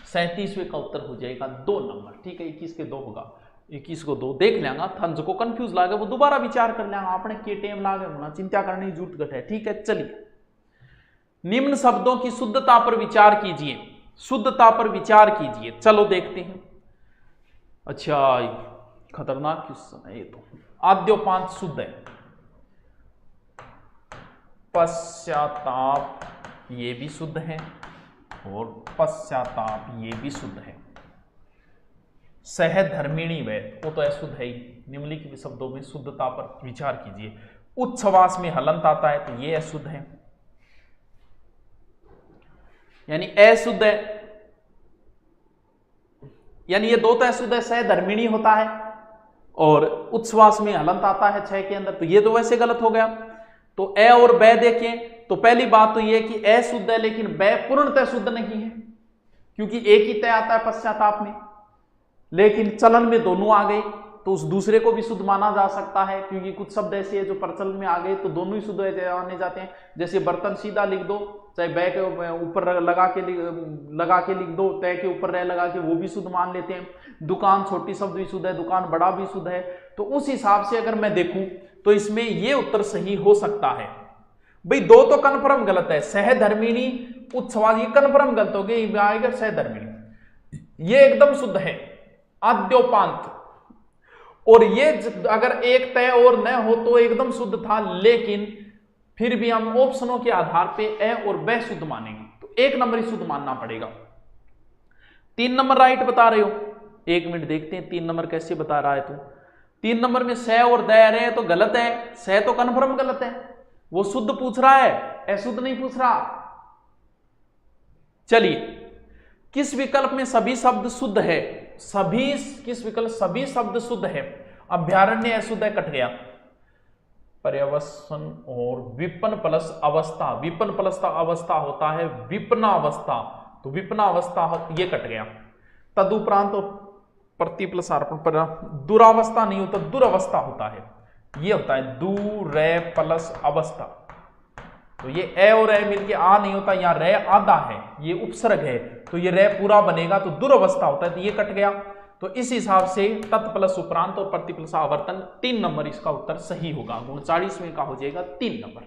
37वें का उत्तर हो जाएगा 2 नंबर। ठीक है, 21 के 2 होगा, 21 को 2 देख लेंगे। थंज को कंफ्यूज लागे वो दोबारा विचार कर लेंगे, आपने के टेम लागे होना, चिंता करने की जरूरत है। ठीक है, चलिए निम्न शब्दों की शुद्धता पर विचार कीजिए, शुद्धता पर विचार कीजिए। चलो देखते हैं। अच्छा, खतरनाक क्वेश्चन है ये तो। आद्योपांत शुद्ध है, पश्चाताप ये भी शुद्ध है और पश्चाताप ये भी शुद्ध है। सहधर्मिणी वैद वो तो अशुद्ध है ही। निम्नलिखित शब्दों में शुद्धता पर विचार कीजिए। उच्छ्वास में हलंत आता है तो ये अशुद्ध है, यानी अशुद्ध है, यानी ये 2 तो अशुद्ध है। सहधर्मिणी होता है और उच्छ्वास में हलंत आता है 6 के अंदर, तो ये तो वैसे गलत हो गया। तो अ और बै देखें तो पहली बात तो ये कि अशुद्ध है लेकिन बै पूर्णतः शुद्ध नहीं है, क्योंकि एक ही तय आता है पश्चाताप में, लेकिन चलन में दोनों आ गए तो उस दूसरे को भी शुद्ध माना जा सकता है, क्योंकि कुछ शब्द ऐसे है जो प्रचलन में आ गए तो दोनों ही शुद्ध माने जाते हैं। जैसे बर्तन सीधा लिख दो, चाहे बै के ऊपर लगा के लिख दो, तय के ऊपर रह लगा के, वो भी शुद्ध मान लेते हैं। दुकान छोटी शब्द भी शुद्ध है, दुकान बड़ा भी शुद्ध है। तो उस हिसाब से अगर मैं देखूं तो इसमें ये उत्तर सही हो सकता है। भाई 2 तो कन्फर्म गलत है, सहधर्मिणी उच्छ्वास ये कन्फर्म गलत हो गई, आएगा सहधर्मिणी, ये एकदम शुद्ध है। आद्योपांत और ये अगर एक तय और न हो तो एकदम शुद्ध था, लेकिन फिर भी हम ऑप्शनों के आधार पे ए और ब शुद्ध मानेंगे, तो 1 नंबर ही शुद्ध मानना पड़ेगा। 3 नंबर राइट बता रहे हो, 1 मिनट देखते हैं 3 नंबर कैसे बता रहा है तू। 3 नंबर में स और द रहे तो गलत है, स तो कन्फर्म गलत है, वो शुद्ध पूछ रहा है, अशुद्ध नहीं पूछ रहा। चलिए, किस विकल्प में सभी शब्द शुद्ध है? किस विकल्प सभी शब्द शुद्ध है? अभ्यारण्य अशुद्ध है, कट गया। पर्यवसन और विपन प्लस अवस्था, विपन प्लस अवस्था होता है विपना अवस्था, तो विपना अवस्था ये कट गया। तदुपरांत तो प्रति प्लस अर्पण पर दुरावस्था नहीं होता, दुरावस्था होता है, ये होता है दूरे प्लस अवस्था। तो ये ए और ए मिलके आ नहीं होता, यहाँ रे आधा है, ये उपसर्ग है, तो ये रे पूरा बनेगा तो दुरावस्था होता है, तो ये कट गया। तो इस हिसाब से तत् प्लस उपरांत और प्रति प्लस आवर्तन 3 नंबर इसका उत्तर सही होगा। 39वें का हो जाएगा 3 नंबर,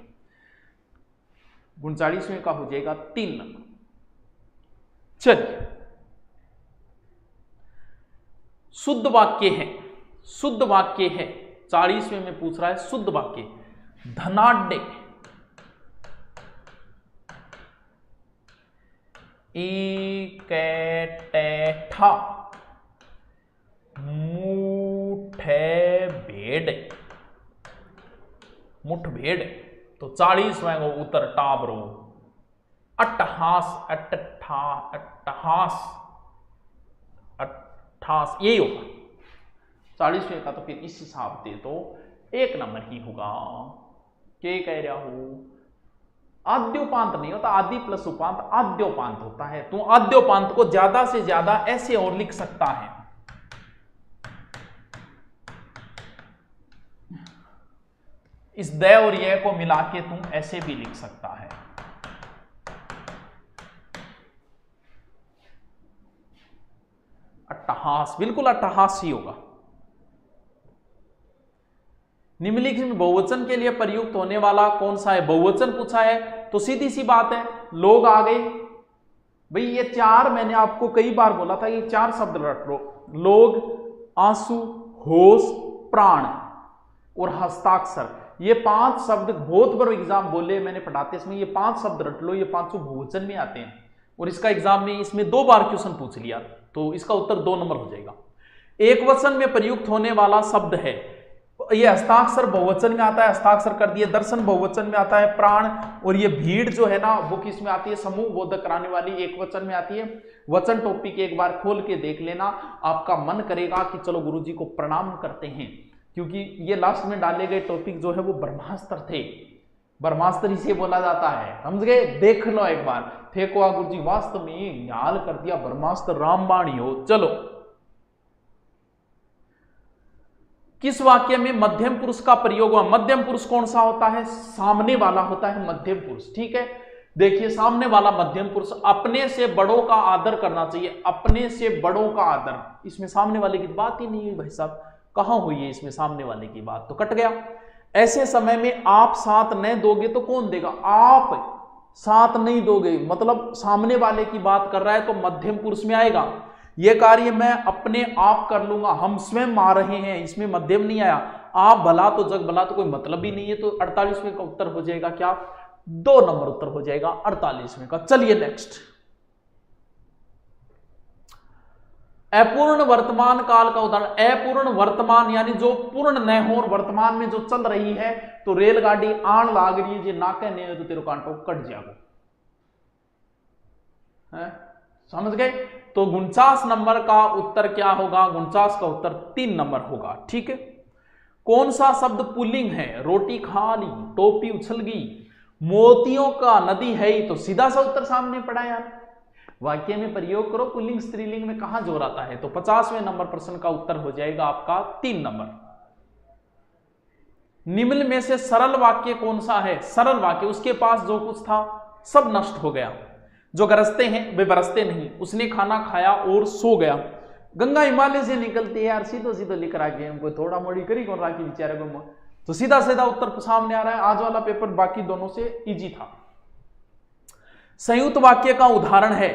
39वें का हो जाएगा 3 नंबर। चलिए, शुद्ध वाक्य है, शुद्ध वाक्य है 40वें में पूछ रहा है शुद्ध वाक्य। धनाढ्य इकट्ठा मुठभेड़, मुठभेड़, तो 40वें को उत्तर टाबरो। अट्टहास, अट्टहास, अट्ठास, यही होगा 40वें का। तो फिर इस हिसाब से तो 1 नंबर ही होगा। क्या कह रहा हूं? आद्योपांत नहीं होता, आदि प्लस उपांत आद्योपांत होता है। तो आद्योपांत को ज्यादा से ज्यादा ऐसे और लिख सकता है, इस द और ये को मिला के तुम ऐसे भी लिख सकता है। अट्टहास, बिल्कुल अट्टहास ही होगा। निम्नलिखित में बहुवचन के लिए प्रयुक्त होने वाला कौन सा है? बहुवचन पूछा है तो सीधी सी बात है, लोग आ गए। भाई ये 4 मैंने आपको कई बार बोला था, ये 4 शब्द रट लो, लोग, आंसू, होश, प्राण और हस्ताक्षर। ये 5 शब्द बहुत बार एग्जाम बोले मैंने पढ़ाते इसमें, ये 5 शब्द रट लो, ये 5 बहुवचन में आते हैं। और इसका एग्जाम में इसमें 2 बार क्वेश्चन पूछ लिया, तो इसका उत्तर 2 नंबर हो जाएगा। एक वचन में प्रयुक्त होने वाला शब्द है, ये हस्ताक्षर बहुवचन में आता है, हस्ताक्षर कर दिए। दर्शन बहुवचन में आता है, प्राण और ये भीड़ जो है ना वो किस में आती है? समूह बोध कराने वाली एक वचन में आती है। वचन टॉपिक एक बार खोल के देख लेना, आपका मन करेगा कि चलो गुरुजी को प्रणाम करते हैं, क्योंकि ये लास्ट में डाले गए टॉपिक जो है वो ब्रह्मास्त्र थे। ब्रह्मास्त्र इसे बोला जाता है, समझ गए? देख लो एक बार, फेंको गुरु जी वास्तव में न्याल कर दिया, ब्रह्मास्त्र रामबाणी हो। चलो, किस वाक्य में मध्यम पुरुष का प्रयोग हुआ? मध्यम पुरुष कौन सा होता है? सामने वाला होता है मध्यम पुरुष, ठीक है। देखिए, सामने वाला मध्यम पुरुष, अपने से बड़ों का आदर करना चाहिए, अपने से बड़ों का आदर। इसमें सामने वाले की बात ही नहीं हुई भाई साहब, कहां हुई है इसमें सामने वाले की बात? तो कट गया। ऐसे समय में आप साथ नहीं दोगे तो कौन देगा? आप साथ नहीं दोगे, मतलब सामने वाले की बात कर रहा है तो मध्यम पुरुष में आएगा। यह कार्य मैं अपने आप कर लूंगा, हम स्वयं आ रहे हैं, इसमें मध्यम नहीं आया। आप भला तो जग भला तो कोई मतलब ही नहीं है, तो 48वें का उत्तर हो जाएगा क्या? 2 नंबर उत्तर हो जाएगा 48वें का। चलिए नेक्स्ट, अपूर्ण वर्तमान काल का उदाहरण। अपूर्ण वर्तमान यानी जो पूर्ण न हो और वर्तमान में जो चल रही है, तो रेलगाड़ी आण लाग रही है जी, नाके नहीं तो तेरे कांटो कट जाएगा, समझ गए? तो 49 नंबर का उत्तर क्या होगा? 49 का उत्तर 3 नंबर होगा, ठीक है। कौन सा शब्द पुल्लिंग है? रोटी खा ली, टोपी उछल गई, मोतियों का नदी है ही, तो सीधा सा उत्तर सामने पड़ा यार। वाक्य में प्रयोग करो, पुल्लिंग स्त्रीलिंग में कहां जोर आता है? तो 50वें नंबर प्रश्न का उत्तर हो जाएगा आपका 3 नंबर। निम्न में से सरल वाक्य कौन सा है? सरल वाक्य, उसके पास जो कुछ था सब नष्ट हो गया, जो गरजते हैं वे बरसते नहीं, उसने खाना खाया और सो गया, गंगा हिमालय से निकलती है। यार सीधो सीधो लिख रहा है, हमको थोड़ा मोड़ी करी कौन रहा कि बेचारे को, तो सीधा सीधा उत्तर सामने आ रहा है। आज वाला पेपर बाकी दोनों से इजी था। संयुक्त वाक्य का उदाहरण है,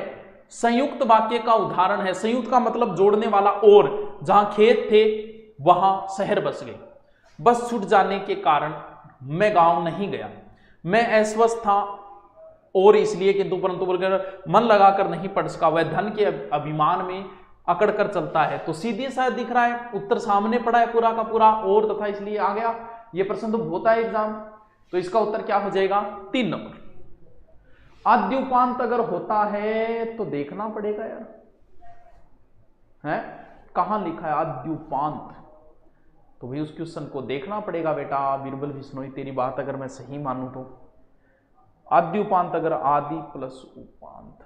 संयुक्त वाक्य का उदाहरण है, संयुक्त का मतलब जोड़ने वाला। और जहां खेत थे वहां शहर बस गए, बस छूट जाने के कारण मैं गांव नहीं गया, मैं अस्वस्थ था और इसलिए किंतु परंतु मन लगाकर नहीं पढ़ सका, वह धन के अभिमान में अकड़ कर चलता है। तो सीधी शायद दिख रहा है, उत्तर सामने पड़ा है पूरा का पूरा, और तथा इसलिए आ गया। ये प्रश्न तो होता है एग्जाम, तो इसका उत्तर क्या हो जाएगा? 3 नंबर। आद्युपांत अगर होता है तो देखना पड़ेगा यार, है कहां लिखा है आद्युपांत, तो भाई उस क्वेश्चन को देखना पड़ेगा बेटा। बीरबल बिश्नोई, तेरी बात अगर मैं सही मानूं तो आद्युपांत अगर आदि प्लस उपांत,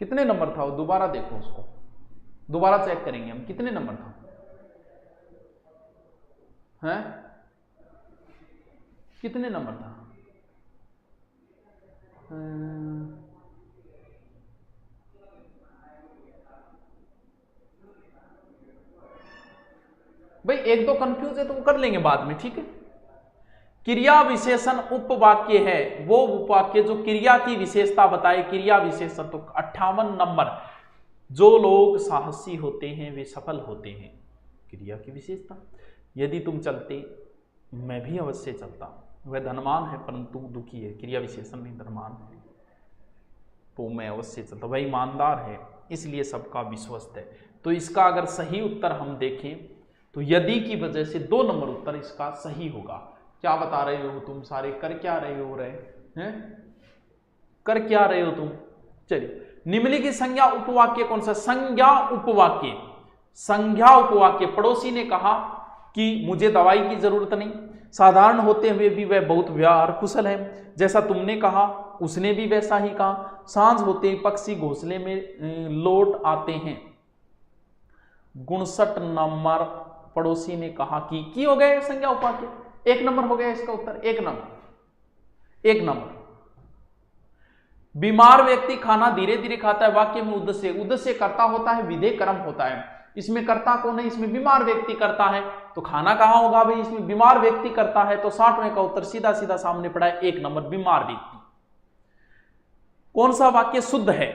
कितने नंबर था वो? दोबारा देखो उसको, दोबारा चेक करेंगे हम कितने नंबर था, हैं? कितने नंबर था? भाई एक दो कंफ्यूज है तो वो कर लेंगे बाद में, ठीक है। क्रिया विशेषण उपवाक्य है, वो उपवाक्य जो क्रिया की विशेषता बताए, क्रिया विशेषण। तो 58 नंबर, जो लोग साहसी होते हैं वे सफल होते हैं। क्रिया की विशेषता, यदि तुम चलते मैं भी अवश्य चलता, वह धनवान है परंतु दुखी है, क्रिया विशेषण नहीं, धनवान है तो मैं अवश्य चलता, वह ईमानदार है इसलिए सबका विश्वस्त है। तो इसका अगर सही उत्तर हम देखें तो यदि की वजह से 2 नंबर उत्तर इसका सही होगा। क्या बता रहे हो तुम सारे? कर क्या रहे हो हैं? कर क्या रहे हो तुम? चलिए, निम्नलिखित संज्ञा उपवाक्य कौन सा? संज्ञा उपवाक्य, संज्ञा उपवाक्य। पड़ोसी ने कहा कि मुझे दवाई की जरूरत नहीं, साधारण होते हुए भी वह बहुत व्यवहार कुशल है, जैसा तुमने कहा उसने भी वैसा ही कहा, सांझ होते ही पक्षी घोंसले में लौट आते हैं। 59 नंबर, पड़ोसी ने कहा कि हो गए संज्ञा उपवाक्य, 1 नंबर हो गया इसका उत्तर, 1 नंबर, 1 नंबर। बीमार व्यक्ति खाना धीरे धीरे खाता है, वाक्य में उद्देश्य, उद्देश्य कर्ता होता है, विधेय कर्म होता है। इसमें कर्ता कौन है? इसमें बीमार व्यक्ति करता है, तो खाना कहां होगा भाई? इसमें बीमार व्यक्ति करता है, तो 60वें का उत्तर सीधा सीधा सामने पड़ा है, 1 नंबर, बीमार व्यक्ति। कौन सा वाक्य शुद्ध है?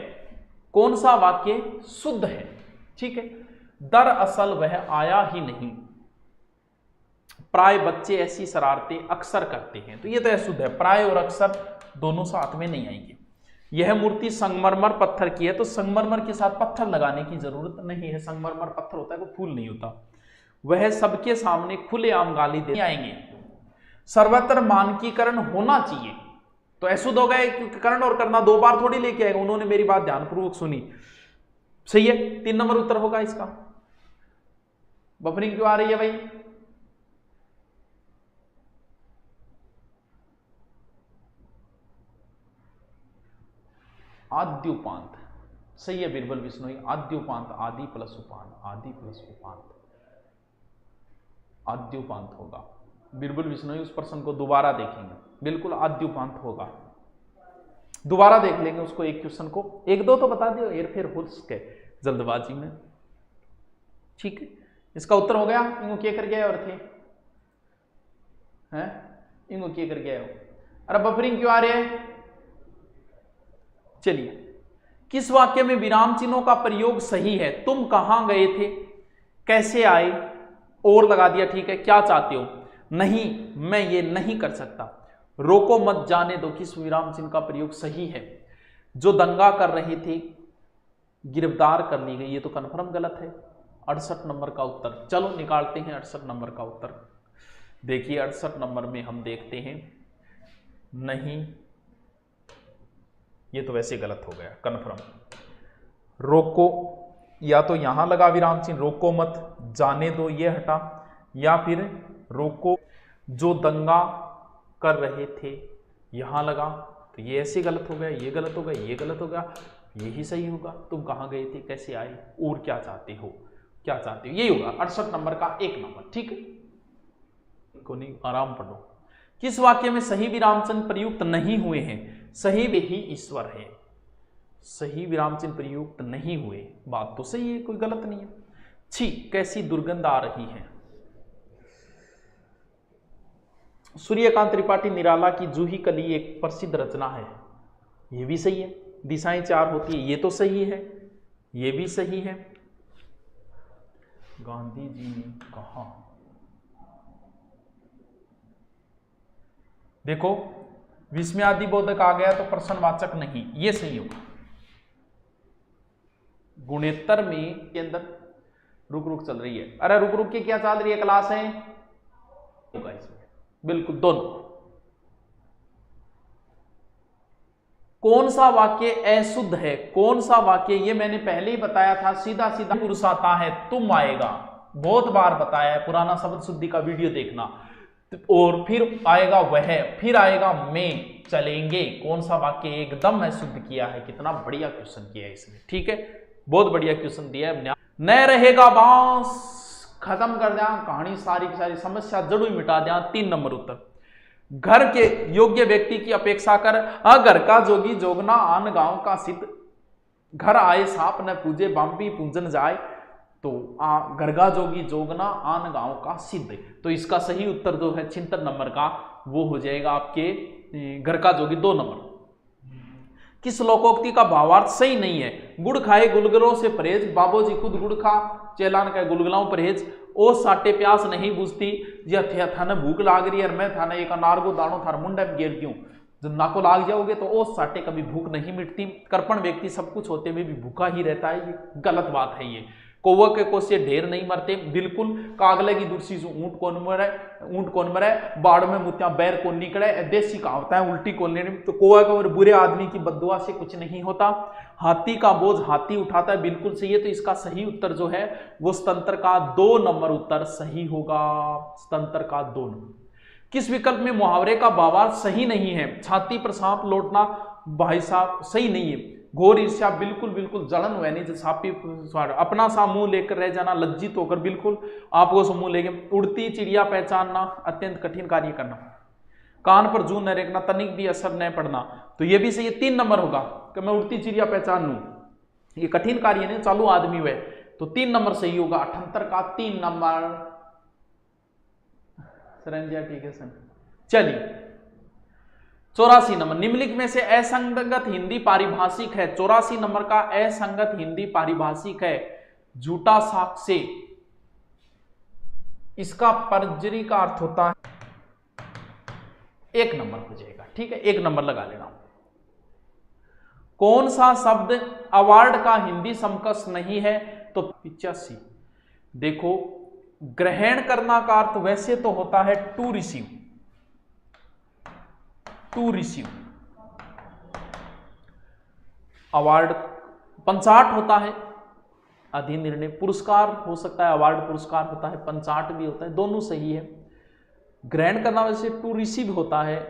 कौन सा वाक्य शुद्ध है? ठीक है, दरअसल वह आया ही नहीं, प्राय बच्चे ऐसी शरारतें अक्सर करते हैं, तो ये तो शुद्ध है। प्राय और अक्सर दोनों साथ में नहीं आएंगे। यह मूर्ति संगमरमर पत्थर की है, तो संगमरमर के साथ पत्थर लगाने की जरूरत नहीं है, संगमरमर पत्थर होता है, वो फूल नहीं होता। वह सबके सामने खुलेआम गाली दे आएंगे। सर्वत्र मानकीकरण होना चाहिए, तो अशुद्ध हो गए, क्योंकि करण और करना 2 बार थोड़ी लेके आएगा। उन्होंने मेरी बात ध्यानपूर्वक सुनी, सही है, 3 नंबर उत्तर होगा इसका। बफरिंग क्यों आ रही है भाई? आद्युपांत सही है बिरबल बिश्नोई। आद्युपांत आदि प्लस उपांत, आदि प्लस उपांत, आद्युपांत होगा। बिरबल बिश्नोई उस प्रश्न को दोबारा देखेंगे, बिल्कुल आद्युपांत होगा। दोबारा देख लेंगे उसको, एक क्वेश्चन को, एक दो तो बता दियो हेरफेर हो सके जल्दबाजी में, ठीक है। इसका उत्तर हो गया। इंगो क्या कर गया और थे हैं, इंगो क्या कर गया हो? अरे बफरिंग क्यों आ रही है? चलिए, किस वाक्य में विराम चिन्हों का प्रयोग सही है? तुम कहां गए थे, कैसे आए, और लगा दिया, ठीक है। क्या चाहते हो? नहीं, मैं ये नहीं कर सकता। रोको मत, जाने दो, किस विराम चिन्ह का प्रयोग सही है? जो दंगा कर रहे थे गिरफ्तार कर ली गई, ये तो कन्फर्म गलत है। 68 नंबर का उत्तर, चलो निकालते हैं 68 नंबर का उत्तर। देखिए 68 नंबर में हम देखते हैं, नहीं ये तो वैसे गलत हो गया, कन्फर्म। रोको, या तो यहां लगा विराम चिन्ह रोको मत, जाने दो ये हटा, या फिर रोको जो दंगा कर रहे थे यहां लगा, तो ये ऐसे गलत हो गया, ये गलत हो गया, ये गलत हो गया, यही सही होगा। तुम कहां गए थे, कैसे आए, और क्या चाहते हो, क्या चाहते हो, यही होगा 68 नंबर का 1 नंबर, ठीक है। को नहीं, आराम पढ़ो। किस वाक्य में सही विराम चिन्ह प्रयुक्त नहीं हुए हैं? सही वे ही ईश्वर है। सही विराम चिन्ह प्रयुक्त नहीं हुए, बात तो सही है, कोई गलत नहीं है। छी, कैसी दुर्गंध आ रही है। सूर्यकांत त्रिपाठी निराला की जूही कली एक प्रसिद्ध रचना है, ये भी सही है। दिशाएं 4 होती है, ये तो सही है, ये भी सही है। गांधी जी ने कहा, देखो विस्मयादि बोधक आ गया तो प्रश्नवाचक नहीं, ये सही होगा। गुणेत्तर में के अंदर रुक रुक चल रही है, अरे रुक रुक के क्या चल रही है क्लास है, होगा इसमें बिल्कुल दोनों। कौन सा वाक्य अशुद्ध है? कौन सा वाक्य, ये मैंने पहले ही बताया था, सीधा सीधा पुरुष आता है तुम आएगा, बहुत बार बताया है, पुराना शब्द शुद्धि का वीडियो देखना। और फिर आएगा वह, फिर आएगा मैं, चलेंगे। कौन सा वाक्य एकदम अशुद्ध किया है? कितना बढ़िया क्वेश्चन किया है इसने, ठीक है, बहुत बढ़िया क्वेश्चन दिया है। न रहेगा बांस, खत्म कर दिया कहानी, सारी की सारी समस्या जड़ों ही मिटा दिया। 3 नंबर उत्तर। घर के योग्य व्यक्ति की अपेक्षा कर, घर का जोगी जोगना आन गांव का सिद्ध, घर आए सांप न पूजे बाम्पी पूजन जाए, तो गरगा जोगी जोगना आन गांव का सिद्ध। तो इसका सही उत्तर जो है 76 नंबर का, वो हो जाएगा आपके घर का जोगी 2 नंबर। किस लोकोक्ति का भावार्थ सही नहीं है? गुड़ खाए गुलगुलों से परहेज, बाबू जी खुद गुड़ खा, चेलान का गुलगुलाओं परहेज, ओ साटे प्यास नहीं बुझती, या थाने भूख लाग रही है और मैं थाने एक अनार को दानो थार मुंडे में गिर दूं, जब नाको लाग जाओगे तो ओ साटे कभी भूख नहीं मिटती। कर्पण व्यक्ति सब कुछ होते हुए भी भूखा ही रहता है, ये गलत बात है। ये कौवा के को से ढेर नहीं मरते, बिल्कुल। कागले की दूसरी ऊंट कौन मरे, ऊंट कौन मरे, बाढ़ में मुत्या बैर कौन निकले, देसी कहावत है, उल्टी कौन लेने। तो कौवा का और बुरे आदमी की बद्दुआ से कुछ नहीं होता। हाथी का बोझ हाथी उठाता है, बिल्कुल सही है। तो इसका सही उत्तर जो है वो स्तंत्र का 2 नंबर उत्तर सही होगा, स्तंत्र का 2 नंबर। किस विकल्प में मुहावरे का भावार्थ सही नहीं है? छाती पर सांप लौटना भाई साहब सही नहीं है। घोर ईर्ष्या बिल्कुल बिल्कुल, जलन हुआ नहीं, सापी अपना सा मुंह लेकर रह जाना, लज्जित होकर बिल्कुल आपको समूह लेके। उड़ती चिड़िया पहचानना अत्यंत कठिन कार्य करना, कान पर जू न रेखना, तनिक भी असर न पड़ना, तो ये भी सही है। 3 नंबर होगा कि मैं उड़ती चिड़िया पहचान लूं, ये कठिन कार्य नहीं, चालू आदमी हुए, तो 3 नंबर सही होगा। 78 का 3 नंबर सरंजिया, ठीक है सर। चलिए 84 नंबर, निम्नलिखित में से असंगत हिंदी पारिभाषिक है। 84 नंबर का असंगत हिंदी पारिभाषिक है झूठा साक्ष्य। इसका परजरी का अर्थ होता है 1 नंबर हो जाएगा, ठीक है, 1 नंबर लगा लेना। कौन सा शब्द अवार्ड का हिंदी समकक्ष नहीं है? तो 85। देखो ग्रहण करना का अर्थ वैसे तो होता है to receive, to receive. Award 65 होता है, अधिनिर्णय। पुरस्कार हो सकता है, अवार्ड पुरस्कार होता है, पंचाट भी होता है, दोनों सही है। ग्रहण करना वैसे टू रिसीव होता है,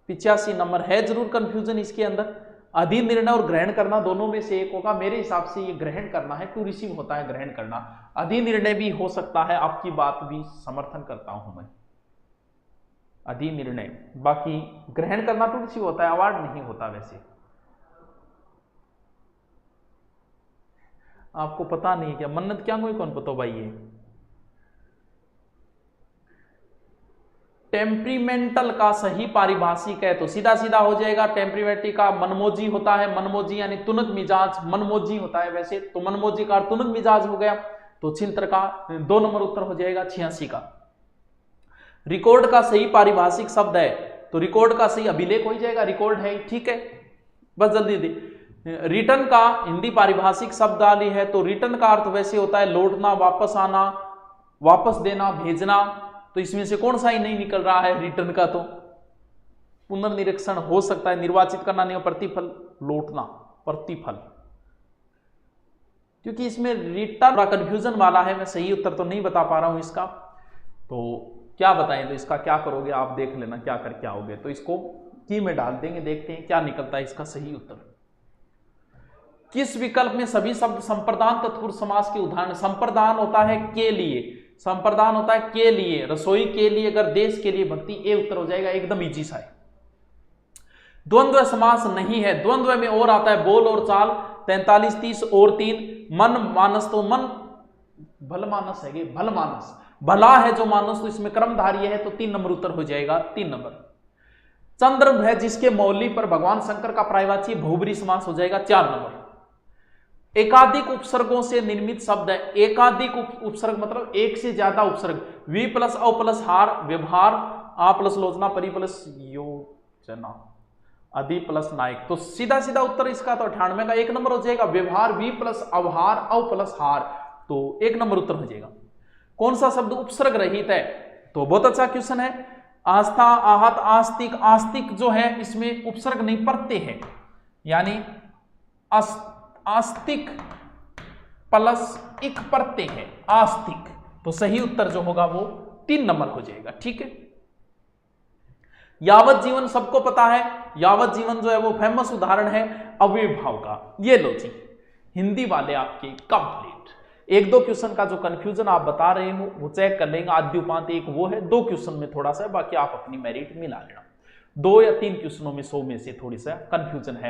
85 नंबर है, जरूर कंफ्यूजन इसके अंदर। अधिनिर्णय और ग्रहण करना दोनों में से एक होगा, मेरे हिसाब से ये ग्रहण करना है, टू रिसीव होता है ग्रहण करना। अधिनिर्णय भी हो सकता है, आपकी बात भी समर्थन करता हूं मैं, अधिनिर्णय। बाकी ग्रहण करना टू रिसीव होता है, अवार्ड नहीं होता वैसे। आपको पता नहीं क्या मन्नत क्या कोई कौन पता भाई? ये टेम्परीमेंटल का सही पारिभाषिक है तो सीधा सीधा हो जाएगा, टेम्परीमेंटल का मनमोजी होता है, मनमोजी यानी तुनक मिजाज, मनमोजी होता है वैसे तो मनमोजी का तुनक मिजाज हो गया, तो छिंतर का 2 नंबर उत्तर हो जाएगा 86 का। रिकॉर्ड का सही पारिभाषिक शब्द है तो रिकॉर्ड का सही अभिलेख हो जाएगा, रिकॉर्ड है, ठीक है, बस जल्दी दी। रिटर्न का हिंदी पारिभाषिक शब्द डाली है तो रिटर्न का अर्थ वैसे होता है लौटना, वापस आना, वापस देना, भेजना, तो इसमें से कौन सा ही नहीं निकल रहा है रिटर्न का, तो पुनर्निरीक्षण हो सकता है, निर्वाचित करना नहीं, प्रतिफल लौटना, प्रतिफल, क्योंकि इसमें रिटर्न कंफ्यूजन वाला है, मैं सही उत्तर तो नहीं बता पा रहा हूं इसका, तो क्या बताएं, तो इसका क्या करोगे आप देख लेना क्या करके आओगे, तो इसको की में डाल देंगे, देखते हैं क्या निकलता है इसका सही उत्तर। किस विकल्प में सभी शब्द संप्रदान तत्पुरुष समास के उदाहरण? संप्रदान होता है के लिए, संप्रदान होता है के लिए, रसोई के लिए, अगर देश के लिए, भक्ति, ए उत्तर हो जाएगा, एकदम इजी सा है। द्वंद्व समास नहीं है, द्वंद्व में और आता है बोल और चाल, 43, 30 और 3, मन मानस, तो मन भल मानस है, भल मानस, भला है जो मानस, तो इसमें क्रमधारी है तो 3 नंबर उत्तर हो जाएगा, 3 नंबर। चंद्र है जिसके मौली पर भगवान शंकर का पर्यायवाची बहुब्री समास हो जाएगा, 4 नंबर। एकाधिक उपसर्गों से निर्मित शब्द है, एकाधिक उपसर्ग मतलब एक से ज्यादा उपसर्ग, वी प्लस औ प्लस हार, व्यवहार, आ प्लस लोचना, परि प्लस योजना, अधि प्लस नायक, तो सीधा सीधा उत्तर इसका तो 98 का 1 नंबर हो जाएगा, व्यवहार, वी प्लस अवहार, औ प्लस हार, तो 1 नंबर उत्तर हो जाएगा। कौन सा शब्द उपसर्ग रहित है? तो बहुत अच्छा क्वेश्चन है, आस्था, आहत, आस्तिक, आस्तिक जो है इसमें उपसर्ग नहीं पढ़ते हैं, यानी आस्तिक प्लस इक पढ़ते हैं, आस्तिक, तो सही उत्तर जो होगा वो 3 नंबर हो जाएगा, ठीक है। यावत जीवन सबको पता है, यावत जीवन जो है वो फेमस उदाहरण है अव्ययभाव का, ये लो जी हिंदी वाले आपके कंप्लीट। 1-2 क्वेश्चन का जो कंफ्यूजन आप बता रहे हो वो चेक कर लेंगे, आद्य उपांत एक वो है, 2 क्वेश्चन में थोड़ा सा, बाकी आप अपनी मेरिट मिला लेना, 2 या 3 क्वेश्चनों में 100 में से थोड़ी सा कंफ्यूजन है।